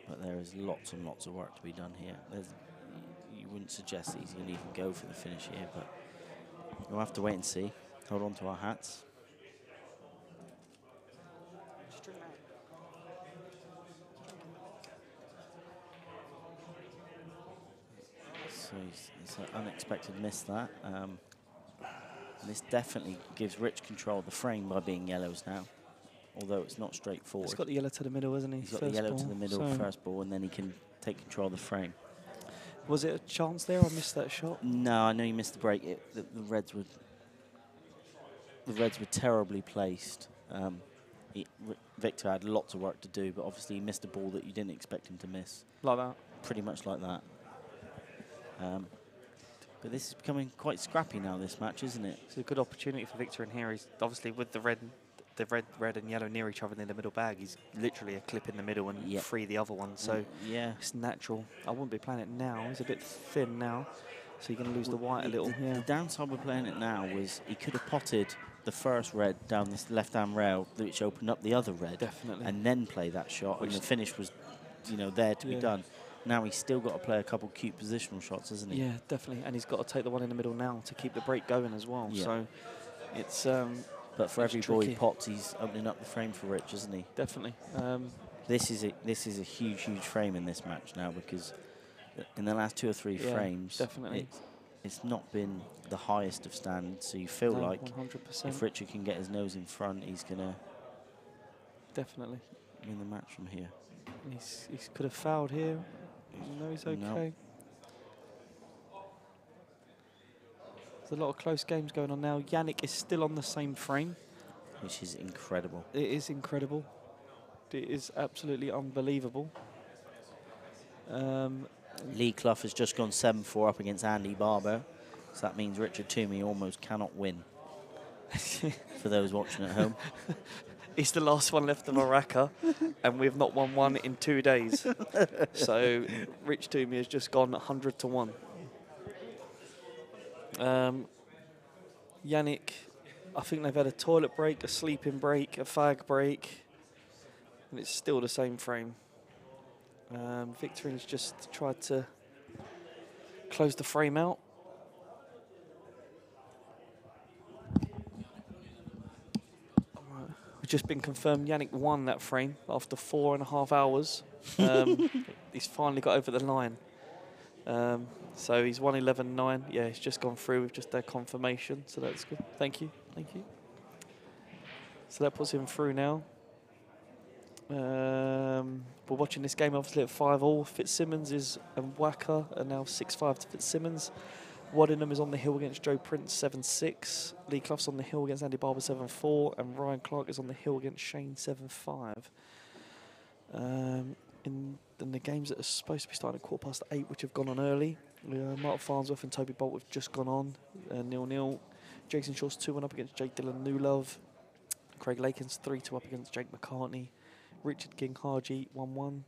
But there is lots and lots of work to be done here. You wouldn't suggest that he's going to even go for the finish here, but we'll have to wait and see. Hold on to our hats. So it's an unexpected miss that. And this definitely gives Rich control of the frame by being yellows now, although it's not straightforward. He's got the yellow to the middle, hasn't he? He's got the yellow to the middle first ball, and then he can take control of the frame. Was it a chance there? I missed that shot. No, I know you missed the break. The Reds were terribly placed. Victor had lots of work to do, but obviously he missed a ball that you didn't expect him to miss. Like that? Pretty much like that. But this is becoming quite scrappy now, this match, isn't it? It's a good opportunity for Victor in here. He's obviously with the red and yellow near each other in the middle bag. He's literally a clip in the middle and free the other one. So yeah, it's natural. I wouldn't be playing it now. He's a bit thin now, so you're going to lose the white a little. The downside with playing it now was he could have potted the first red down this left-hand rail, which opened up the other red. Definitely. And then play that shot, and the finish was, there to be done. Now he's still got to play a couple cute positional shots, hasn't he? Yeah, definitely. And he's got to take the one in the middle now to keep the break going as well. Yeah. So it's but for every ball tricky. he pots, he's opening up the frame for Rich, isn't he? Definitely. This is a huge frame in this match now, because in the last 2 or 3 frames, definitely. It's not been the highest of standards. So you feel like 100%. if Richard can get his nose in front, he's gonna definitely win the match from here. He could have fouled here. No, he's okay. No. There's a lot of close games going on now. Yannick is still on the same frame. Which is incredible. It is incredible. It is absolutely unbelievable. Lee Clough has just gone 7-4 up against Andy Barber. So that means Richard Twomey almost cannot win. For those watching at home. He's the last one left of Morocco, and we've not won one in 2 days. So Rich Twomey has just gone 100 to 1. Yannick, I think they've had a toilet break, a sleeping break, a fag break, and it's still the same frame. Victorin's just tried to close the frame out. We've just been confirmed Yannick won that frame after 4.5 hours. He's finally got over the line. So he's won 11-9. Yeah, he's just gone through with just their confirmation, so that's good. Thank you. So that puts him through now. We're watching this game obviously at 5-all. Fitzsimmons and Wacker are now 6-5 to Fitzsimmons. Waddingham is on the hill against Joe Prince 7-6. Lee Clough's on the hill against Andy Barber 7-4. And Ryan Clark is on the hill against Shane 7-5. In the games that are supposed to be starting at 8:15, which have gone on early, Mark Farnsworth and Toby Bolt have just gone on 0-0. Jason Shaw's 2-1 up against Jake Dillon Newlove. Craig Lakin's 3-2 up against Jake McCartney. Richard King Harji 1-1.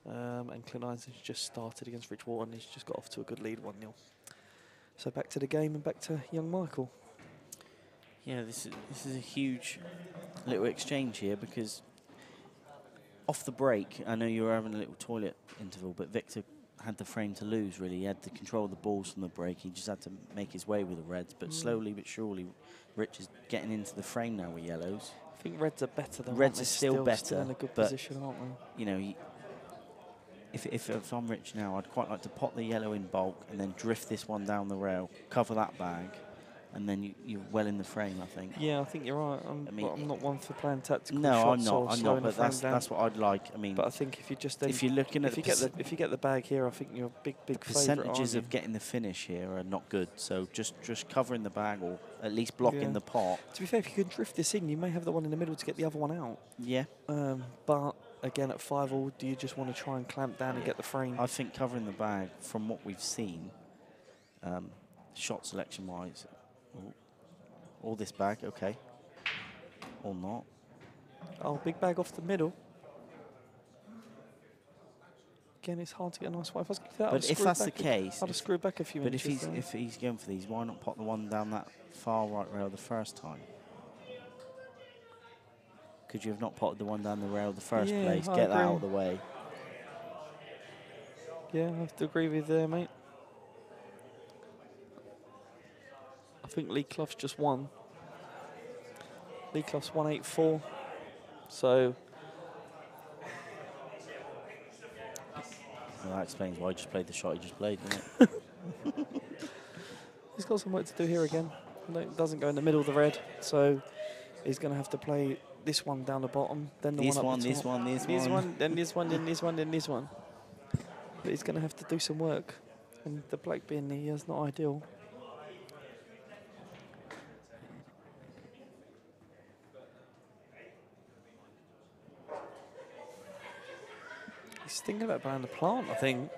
And Clint Ison's just started against Rich Wharton. He's just got off to a good lead 1-0. So back to the game and back to young Michael. Yeah, this is a huge little exchange here, because off the break, I know you were having a little toilet interval, but Victor had the frame to lose, really. He had to control the balls from the break. He just had to make his way with the Reds, but slowly but surely, Rich is getting into the frame now with yellows. I think Reds are better than Reds are still better, still in a good position, aren't they? You know, if I'm Rich now, I'd quite like to pot the yellow in bulk and then drift this one down the rail, cover that bag, and then you're well in the frame, I think. Yeah, I think you're right. I'm not one for playing tactical no, shots. I'm not. But that's what I'd like. I mean, but I think if you just if you're looking at if you get the bag here, I think you're a big percentages of getting the finish here are not good. So just covering the bag, or at least blocking the pot. To be fair, if you can drift this in, you may have the one in the middle to get the other one out. Yeah. But again, at 5-all, do you just want to try and clamp down and get the frame? I think covering the bag, from what we've seen, shot selection wise. All this bag, okay. Or not. Oh, big bag off the middle. Again, it's hard to get a nice one. But if that's the case, I'd have screwed back a few inches. But if he's going for these, why not pot the one down that far right rail the first time? Could you have not potted the one down the rail the first place? Get that out of the way. Yeah, I have to agree with you there, mate. I think Lee Clough's just won. Lee Clough's 1-8-4. So well, that explains why he just played the shot he just played, doesn't it? He's got some work to do here again. No, it doesn't go in the middle of the red, so he's going to have to play this one down the bottom, then the This one up one, the this top. one, this This one. one, then this one, then this one, then this one. But he's going to have to do some work, and the black being here is not ideal. He's thinking about buying the plant, I think.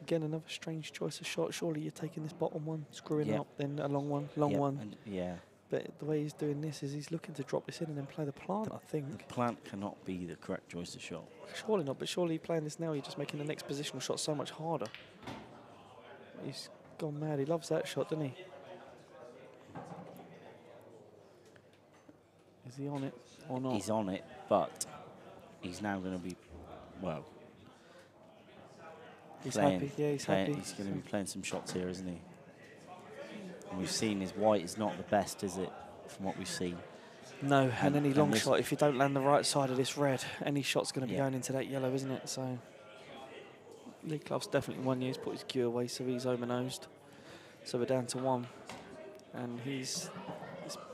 Again, another strange choice of shot. Surely you're taking this bottom one, screwing Yep. up, then a long one, long Yep, one. and yeah. But the way he's doing this is he's looking to drop this in and then play the plant, I The think. plant cannot be the correct choice of shot. Surely not, but surely playing this now, you're just making the next positional shot so much harder. He's gone mad. He loves that shot, doesn't he? Is he on it or not? He's on it, but he's now going to be, well, He's playing, happy. Yeah, he's playing, happy. He's going to be playing some shots here, isn't he? And we've seen his white is not the best, is it, from what we've seen? No, and any long this- shot, if you don't land the right side of this red, any shot's going to be Yeah. going into that yellow, isn't it? So, Lee Clough's definitely won. He's put his cue away, so he's over-nosed. So we're down to one. And he's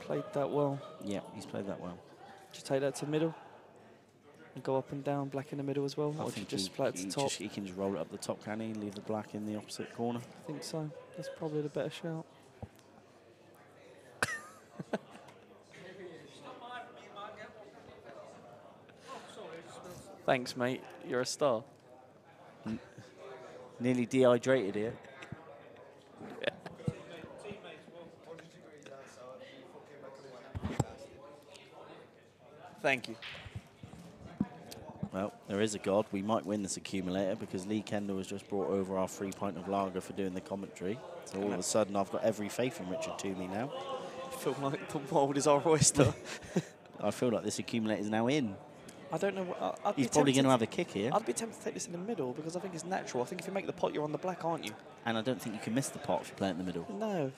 played that well. Yeah, he's played that well. Just take that to the middle and go up and down, black in the middle as well. I Or think just play it to top. he can just roll it up the top, can he? Leave the black in the opposite corner. I think so. That's probably the better shout. Thanks, mate. You're a star. Nearly dehydrated here. Thank you. Well, there is a God. We might win this accumulator because Lee Kendall has just brought over our 3 pint of lager for doing the commentary. So all of a sudden, I've got every faith in Richard Twomey now. I feel like the world is our oyster. I feel like this accumulator is now in. I don't know. I'd be He's probably going to tempted- have a kick here. I'd be tempted to take this in the middle because I think it's natural. I think if you make the pot, you're on the black, aren't you? And I don't think you can miss the pot if you play it in the middle. No.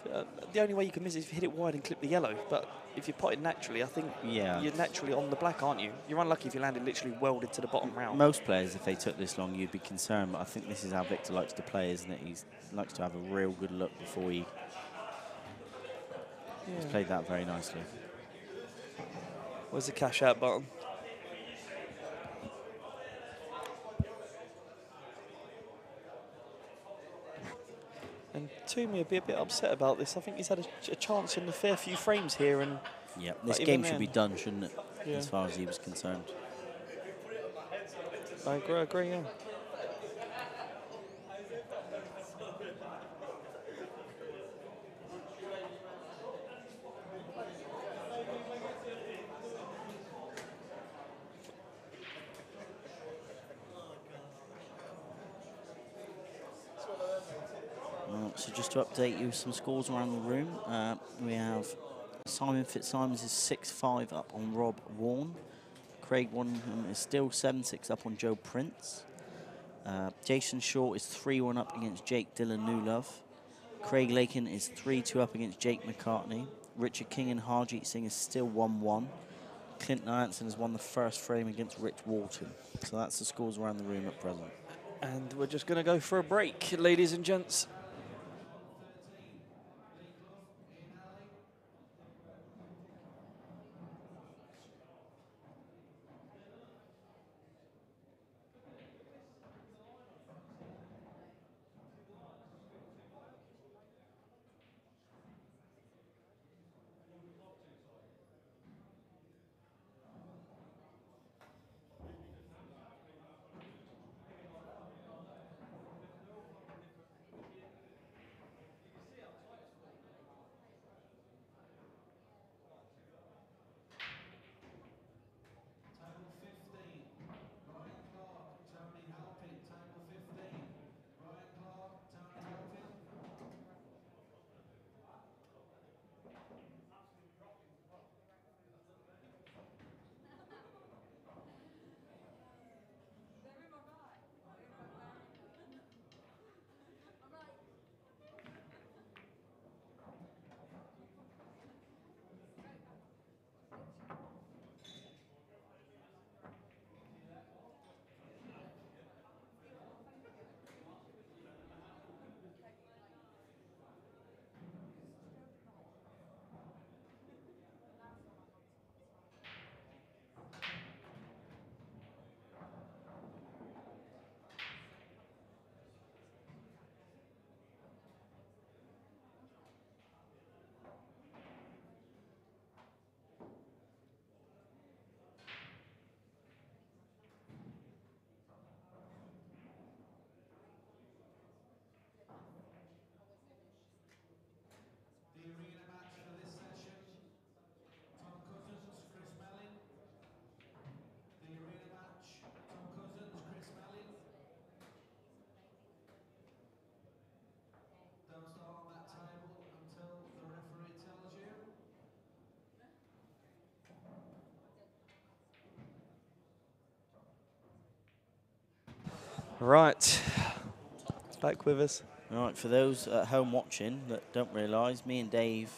The only way you can miss it is if you hit it wide and clip the yellow. But if you pot it naturally, I think Yeah. you're naturally on the black, aren't you? You're unlucky if you landed literally welded to the bottom round. Most players, if they took this long, you'd be concerned. But I think this is how Victor likes to play, isn't it? He likes to have a real good look before he's played that very nicely. Where's the cash out button? And Twomey would be a bit upset about this. I think he's had a chance in a fair few frames here, and Yeah, this even game should then- be done, shouldn't it? Yeah. As far as he was concerned. I agree, yeah. So just to update you, some scores around the room. We have Simon Fitzsimons is 6-5 up on Rob Warren. Craig Wanham is still 7-6 up on Joe Prince. Jason Shaw is 3-1 up against Jake Dillon Newlove. Craig Lakin is 3-2 up against Jake McCartney. Richard King and Harjeet Singh is still 1-1. Clint Nansen has won the first frame against Rich Walton. So that's the scores around the room at present. And we're just going to go for a break, ladies and gents. Right. Back with us. All right, for those at home watching that don't realise, me and Dave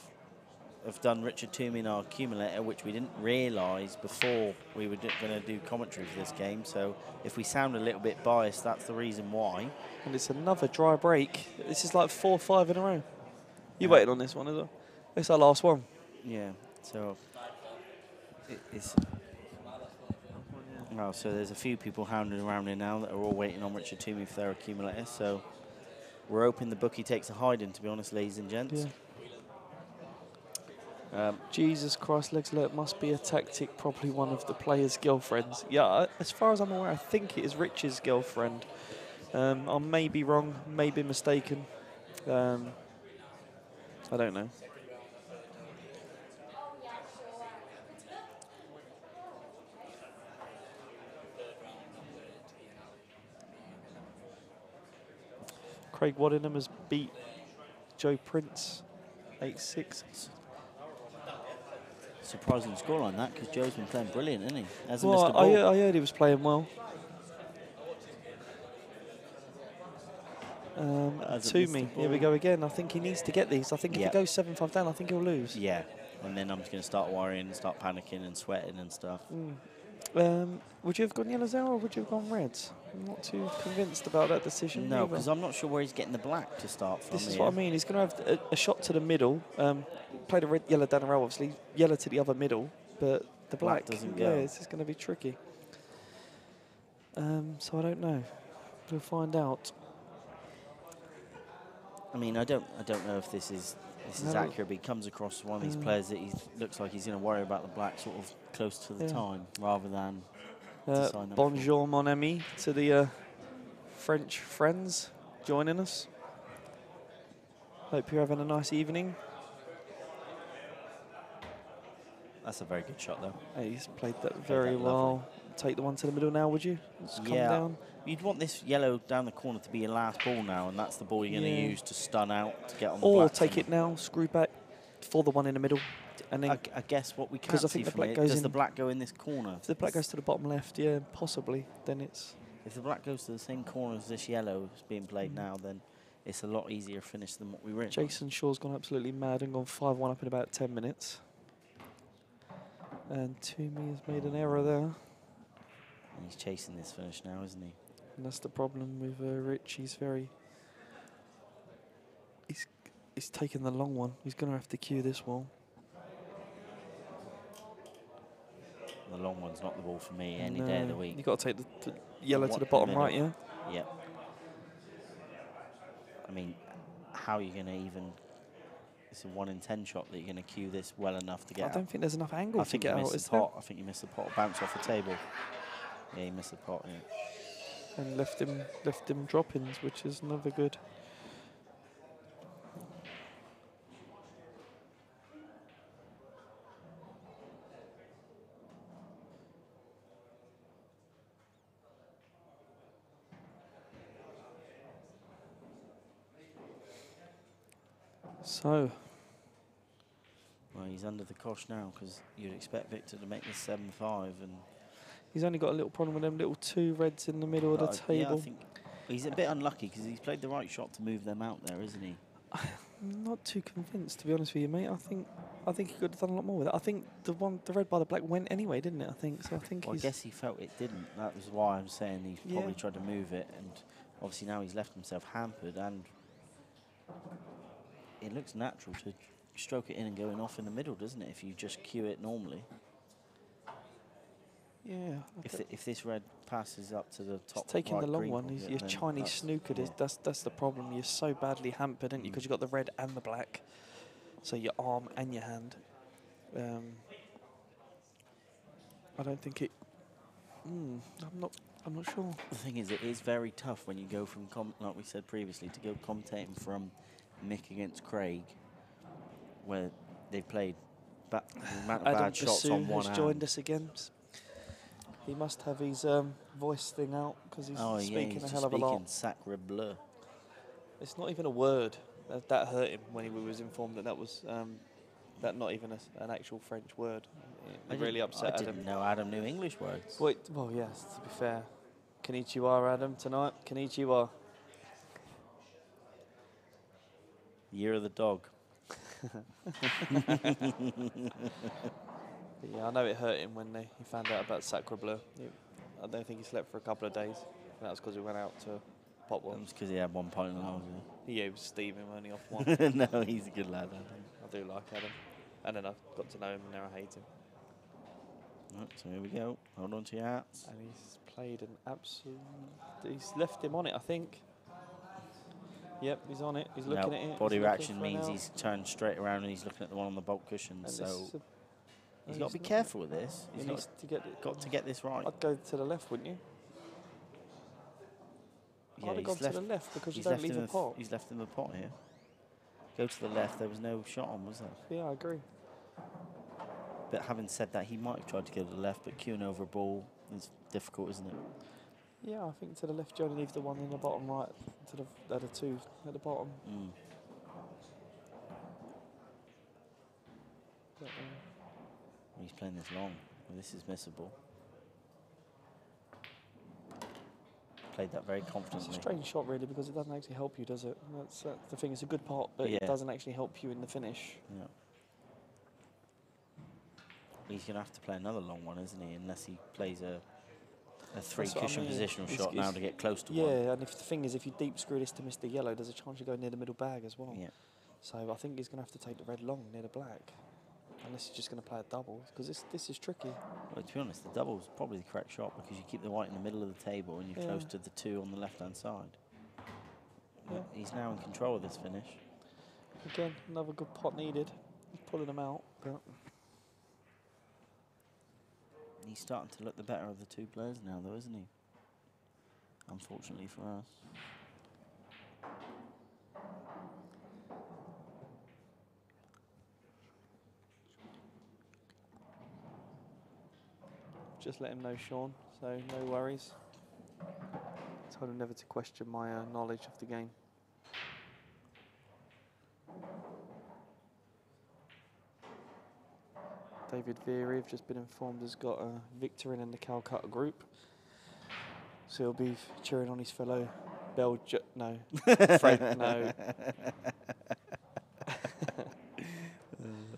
have done Richard Twomey in our accumulator, which we didn't realise before we were going to do commentary for this game. So if we sound a little bit biased, that's the reason why. And it's another dry break. This is like 4 or 5 in a row. You waited on this one as well. It's our last one. Yeah, so it's... Oh, so there's a few people hounding around here now that are all waiting on Richard Twomey for their accumulator. So we're hoping the bookie takes a hiding, to be honest, ladies and gents. Yeah. Jesus Christ, legs alert must be a tactic, probably one of the players' girlfriends. Yeah, as far as I'm aware, I think it is Rich's girlfriend. I may be wrong, may be mistaken. I don't know. Craig Waddingham has beat Joe Prince 8-6. Surprising scoreline that, because Joe's been playing brilliant, hasn't he? Hasn't Well, missed a ball. I heard he was playing well. Twomey, here we go again. I think he needs to get these. I think if he goes 7-5 down, I think he'll lose. Yeah, and then I'm just going to start worrying and start panicking and sweating and stuff. Would you have gone yellows there or would you have gone reds? I'm not too convinced about that decision. No, because I'm not sure where he's getting the black to start from. This is what I mean. He's going to have a shot to the middle. Played a red, yellow down the row, obviously. Yellow to the other middle, but the black doesn't go. Yeah, this is going to be tricky. So I don't know. We'll find out. I mean, I don't know if this is accurate, but he comes across one of these players that he looks like he's going to worry about the black sort of close to the time rather than to sign up. Bonjour, mon ami, to the French friends joining us. Hope you're having a nice evening. That's a very good shot, though. Hey, he's played that very well. Take the one to the middle now, would you? Just come down. You'd want this yellow down the corner to be your last ball now, and that's the ball you're going to use to stun out to get on the black. Or take it now, screw back for the one in the middle. And then I guess what we can't see from it, does the black go in this corner? If the black goes to the bottom left, yeah, possibly, then it's... If the black goes to the same corner as this yellow is being played now, then it's a lot easier finish than what we were in. Jason Shaw's gone absolutely mad and gone 5-1 up in about 10 minutes. And Twomey has made an error there. And he's chasing this finish now, isn't he? And that's the problem with Rich. He's very... He's taking the long one. He's going to have to cue this wall. The long one's not the ball for me any day of the week. You've got to take the yellow to the bottom right, yeah? Yep. I mean, how are you going to even... It's a 1 in 10 shot that you're going to cue this well enough to get out. I don't think there's enough angle to get out, is there? I think you missed the pot. Bounce off the table. Yeah, you missed the pot, yeah. And left him drop-ins, which is never good. So... Well, he's under the cosh now because you'd expect Victor to make this 7-5, and he's only got a little problem with them little 2 reds in the middle of the table. Yeah, I think he's a bit unlucky because he's played the right shot to move them out there, isn't he? I'm not too convinced, to be honest with you, mate. I think he could have done a lot more with it. I think the red by the black went anyway, didn't it? I think so. I guess he felt it didn't. That was why I'm saying he probably tried to move it, and obviously now he's left himself hampered, and it looks natural to stroke it in and going off in the middle, doesn't it, if you just cue it normally? Yeah. If this red passes up to the top, taking the long one. Pocket, your Chinese snooker. Yeah. That's the problem. You're so badly hampered, aren't you? Because you've got the red and the black, so your arm and your hand. I don't think it. I'm not sure. The thing is, it is very tough when you go from like we said previously, to go commentating from Mick against Craig, where they've played the amount of bad shots on one hand. Joined us again. He must have his voice thing out because he's speaking a hell of a lot. Sacre bleu. It's not even a word. That hurt him when he was informed that was that not even an actual French word. It really upset Adam. I didn't know Adam knew English words. Well, yes, to be fair. Konnichiwa, Adam, tonight. Konnichiwa. Year of the dog. Yeah, I know it hurt him when he found out about Sacre Bleu. I don't think he slept for a couple of days. That was because we went out to pop one. That was because he had 1 point and I was Yeah, it was Steve, him only off one. No, he's a good lad, Adam. I do like Adam. And then I got to know him and now I hate him. Right, so here we go. Hold on to your hats. And he's played an absolute... He's left him on it, I think. Yep, he's on it. He's looking at it. Body reaction means he's turned straight around and he's looking at the one on the bulk cushion. And So he's got to be careful with this. He's got to get this right. I'd go to the left, wouldn't you? Yeah, I'd have gone to the left because you he's don't left leave in a the pot. He's left in the pot here. Go to the left. There was no shot on, was there? Yeah, I agree. But having said that, he might have tried to go to the left, but queuing over a ball is difficult, isn't it? Yeah, I think to the left you only leave the one in the bottom right, to the other two at the bottom. Mm. But, He's playing this long. Well, this is missable. Played that very confidently. it's a strange shot really because it doesn't actually help you, does it? That's the thing. It's a good pot, but Yeah. it doesn't actually help you in the finish. Yeah. He's going to have to play another long one, isn't he? Unless he plays a three That's what I cushion mean. positional It's- shot now it's- to get close to Yeah, one. and if the thing is, if you deep screw this to miss the yellow, there's a chance you go near the middle bag as well. Yeah. So I think he's going to have to take the red long near the black, unless he's just going to play a double because this is tricky. Well, to be honest, the double is probably the correct shot because you keep the white in the middle of the table and you're Yeah. close to the two on the left-hand side. Yeah. He's now in control of this finish. Again, another good pot needed. He's pulling them out, but He's starting to look the better of the two players now, though, isn't he? Unfortunately for us. just let him know, Sean. So no worries. Told him never to question my knowledge of the game. David Veery, I've just been informed, has got Victorin in the Calcutta group. So he'll be cheering on his fellow Fred, no.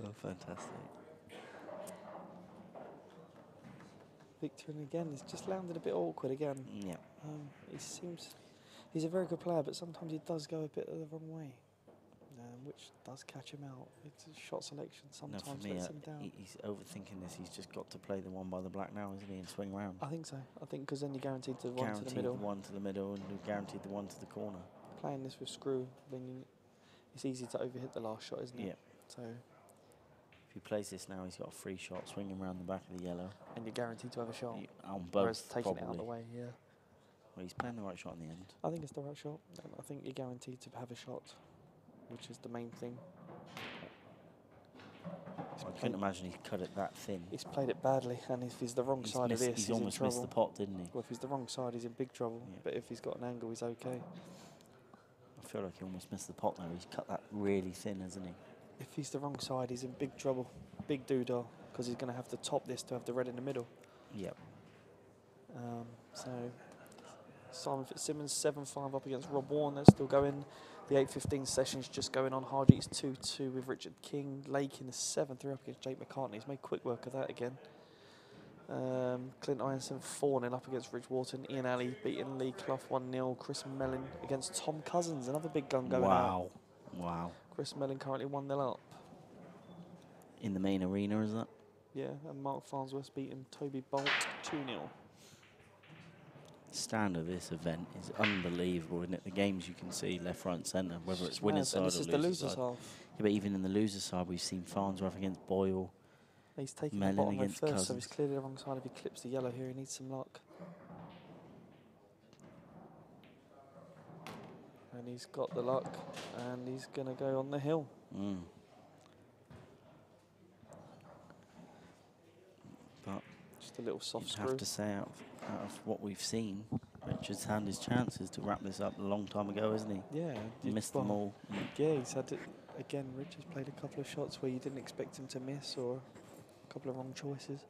Oh, fantastic. Victorin again, he's just landed a bit awkward again. Yeah. He's a very good player, but sometimes he does go a bit the wrong way, which does catch him out. It's a shot selection sometimes No, for me, lets him down. he's overthinking this. He's just got to play the one by the black now, isn't he, and swing round. I think so. I think because then you're guaranteed the one to the Guaranteed middle. the one to the middle and you're guaranteed the one to the corner. Playing this with screw, then it's easy to overhit the last shot, isn't it? Yeah. So, If he plays this now, he's got a free shot swinging around the back of the yellow. and you're guaranteed to have a shot. On Whereas both, taking probably. it out of the way, yeah. Well, he's playing the right shot in the end. I think it's the right shot. And I think you're guaranteed to have a shot, which is the main thing. I couldn't imagine he cut it that thin. He's played it badly, and if he's the wrong side of this, he's he's in almost trouble. missed the pot, didn't he? Well, if he's the wrong side, he's in big trouble. Yeah. But if he's got an angle, he's okay. I feel like he almost missed the pot there. He's cut that really thin, hasn't he? If he's the wrong side, he's in big trouble. Big doodah, because he's going to have to top this to have the red in the middle. Yep. So Simon Fitzsimmons 7-5 up against Rob Warner, still going. The 8:15 session's just going on. Harjeet's 2-2 with Richard King. Lake in the 7-3 up against Jake McCartney. He's made quick work of that again. Clint Ironson 4-0 up against Rich Wharton. Ian Alley beating Lee Clough 1-0. Chris Mellon against Tom Cousins, another big gun going out. Wow. Chris Mellon currently 1-0 up. In the main arena, is that? Yeah, and Mark Farnsworth beating Toby Bolt 2-0. The standard of this event is unbelievable, isn't it? The games you can see left, right, centre, whether it's winner's side or and this is the loser's loser's side. half. Yeah, but even in the loser's side, we've seen Farnsworth against Boyle. He's taking Mellon the bottom red against first, so Cousins. he's clearly the wrong side. If he clips the yellow here, he needs some luck. And he's got the luck, and he's going to go on the hill. Mm. But Just a little soft you'd screw. have to say, out of what we've seen, Richard's had his chances to wrap this up a long time ago, isn't he? Yeah. He missed them all. Yeah, he's had to, again, Richard's played a couple of shots where you didn't expect him to miss, or a couple of wrong choices.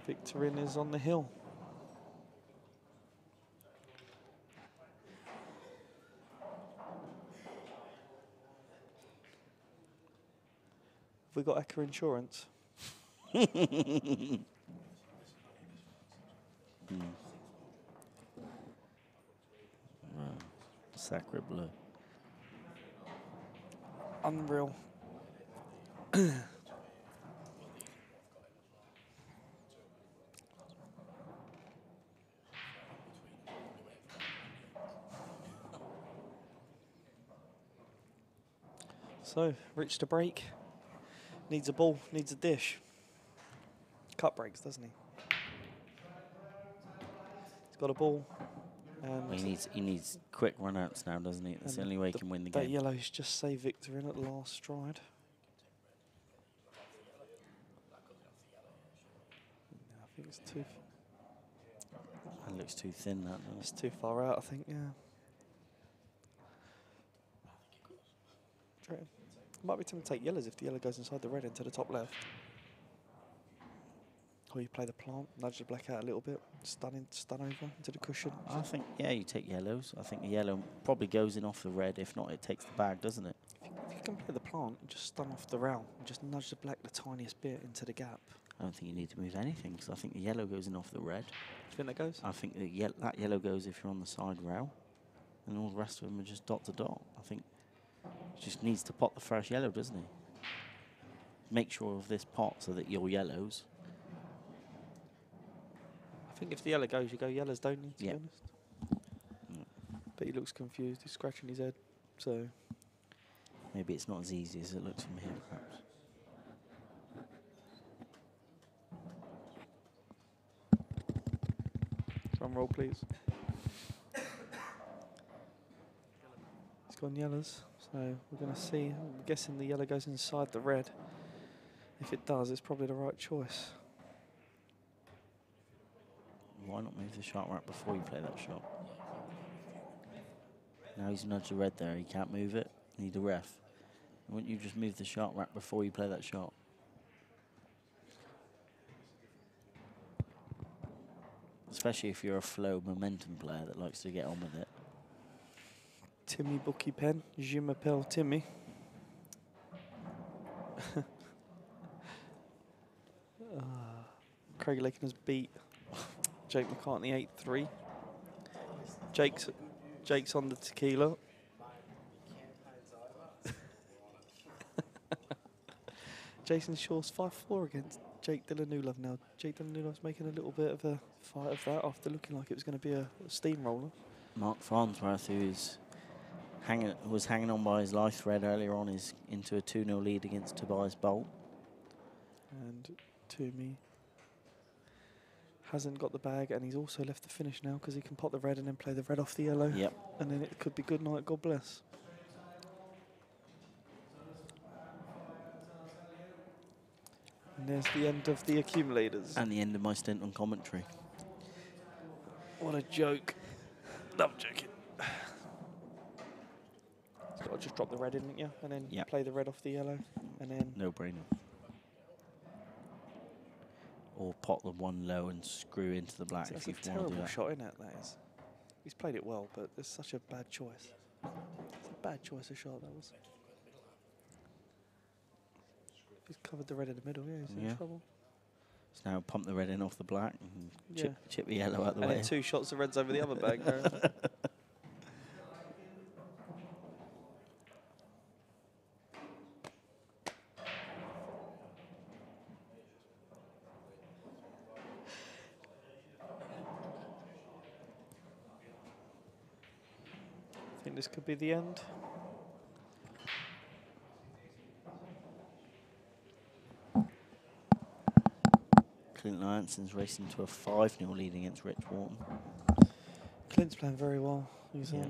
Victorin is on the hill. Have we got Eka Insurance? Sacre bleu. Unreal. So, Rich to break. Needs a ball, needs a dish. Cut breaks, doesn't he? He's got a ball. And Well, he needs quick runouts now, doesn't he? That's the only way he can win the that game. yellow's just saved Victorin at the last stride. I think it's too. That looks too thin, that doesn't It's it? too far out, I think. Yeah. Might be tempted to take yellows if the yellow goes inside the red into the top left. Or you play the plant, nudge the black out a little bit, stun over into the cushion. I think, yeah, you take yellows. I think the yellow probably goes in off the red. If not, it takes the bag, doesn't it? If you can play the plant and just stun off the round and just nudge the black the tiniest bit into the gap. I don't think you need to move anything because I think the yellow goes in off the red. Do you think that goes? I think that yellow goes if you're on the side rail, and all the rest of them are just dot to dot. I think he just needs to pot the first yellow, doesn't he? Make sure of this pot so that your yellows. I think if the yellow goes, you go yellows, don't you, to be Yeah. honest? But he looks confused, he's scratching his head, so... Maybe it's not as easy as it looks from here, perhaps. Drum roll, please. He's gone yellows, so we're going to see. I'm guessing the yellow goes inside the red. If it does, it's probably the right choice. Why not move the sharp rack before you play that shot? Now he's nudged the red there. He can't move it. Need a ref. Wouldn't you just move the sharp rack before you play that shot? Especially if you're a flow momentum player that likes to get on with it. Timmy Bookie Pen, je m'appelle Timmy. Craig Lakin has beat Jake McCartney 8-3. Jake's on the tequila. Jason Shaw's 5-4 against Jake Dillanulov now. Jake Dillanulov's making a little bit of a fight of that after looking like it was going to be a steamroller. Mark Farnsworth, who was hanging on by his life thread earlier on, is into a 2-0 lead against Tobias Bolt. And Twomey hasn't got the bag, and he's also left the finish now because he can pop the red and then play the red off the yellow. Yep. And then it could be good night, God bless. And there's the end of the accumulators. And the end of my stint on commentary. What a joke. No, I'm joking. So I'll just drop the red in, didn't you? And then Yep. play the red off the yellow. And then No brainer. Or pot the one low and screw into the black that's if a you want to do terrible that. shot, isn't it? That is. He's played it well, but it's such a bad choice. It's a bad choice of shot, that was. He's covered the red in the middle, yeah, he's in trouble. So now pump the red in off the black and Yeah. chip the yellow out the And way. then 2 shots of reds over the other bag. I think this could be the end. Clint Lanson's racing to a 5-0 lead against Rich Wharton. Clint's playing very well. He's Yeah.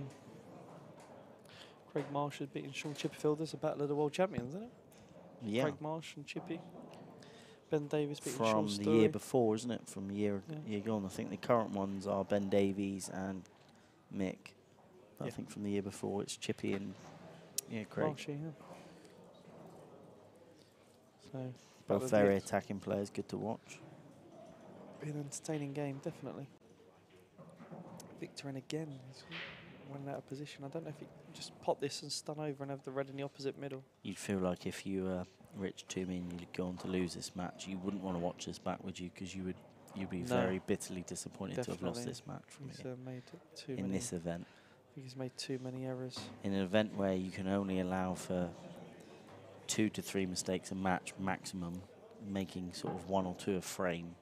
Craig Marsh has beaten Sean Chipperfield. This is a battle of the world champions, isn't it? Yeah. Craig Marsh and Chippy. Ben Davies beating From Sean the Story. year before, isn't it? From year Yeah. gone. I think the current ones are Ben Davies and Mick. But I Yeah. think from the year before it's Chippy and Craig. Marshy, yeah. So, Both battle of very the- attacking players, good to watch. Be an entertaining game, definitely. Victorin again. He's running out of position. I don't know if he can just pop this and stun over and have the red in the opposite middle. You'd feel like if you were Rich Twomey and you'd go on to lose this match, you wouldn't want to watch this back, would you? Because you'd be very bitterly disappointed to have lost this match from he's you made too in many, this event. I think he's made too many errors. In an event where you can only allow for 2 to 3 mistakes a match maximum, making sort of 1 or 2 a frame.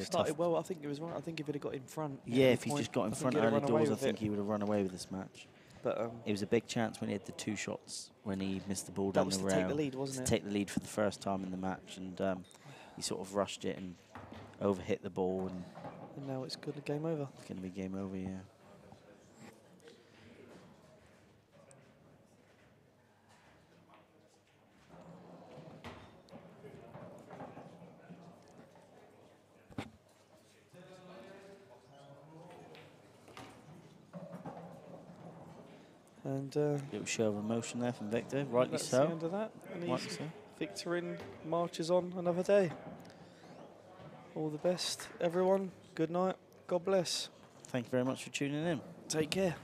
Started well, I think it was right. I think if he'd have got in front. Yeah, if he just got in front early doors, I think he would have run away with this match. But it was a big chance when he had the 2 shots when he missed the ball down the rail. That was to take the lead, wasn't it? To take the lead for the first time in the match, and he sort of rushed it and overhit the ball, and now it's good. Game over. It's going to be game over, yeah. And little show of emotion there from Victor, rightly that's so. the end of that. And Rightly so. Victorin marches on another day. All the best, everyone. Good night. God bless. Thank you very much for tuning in. Take care.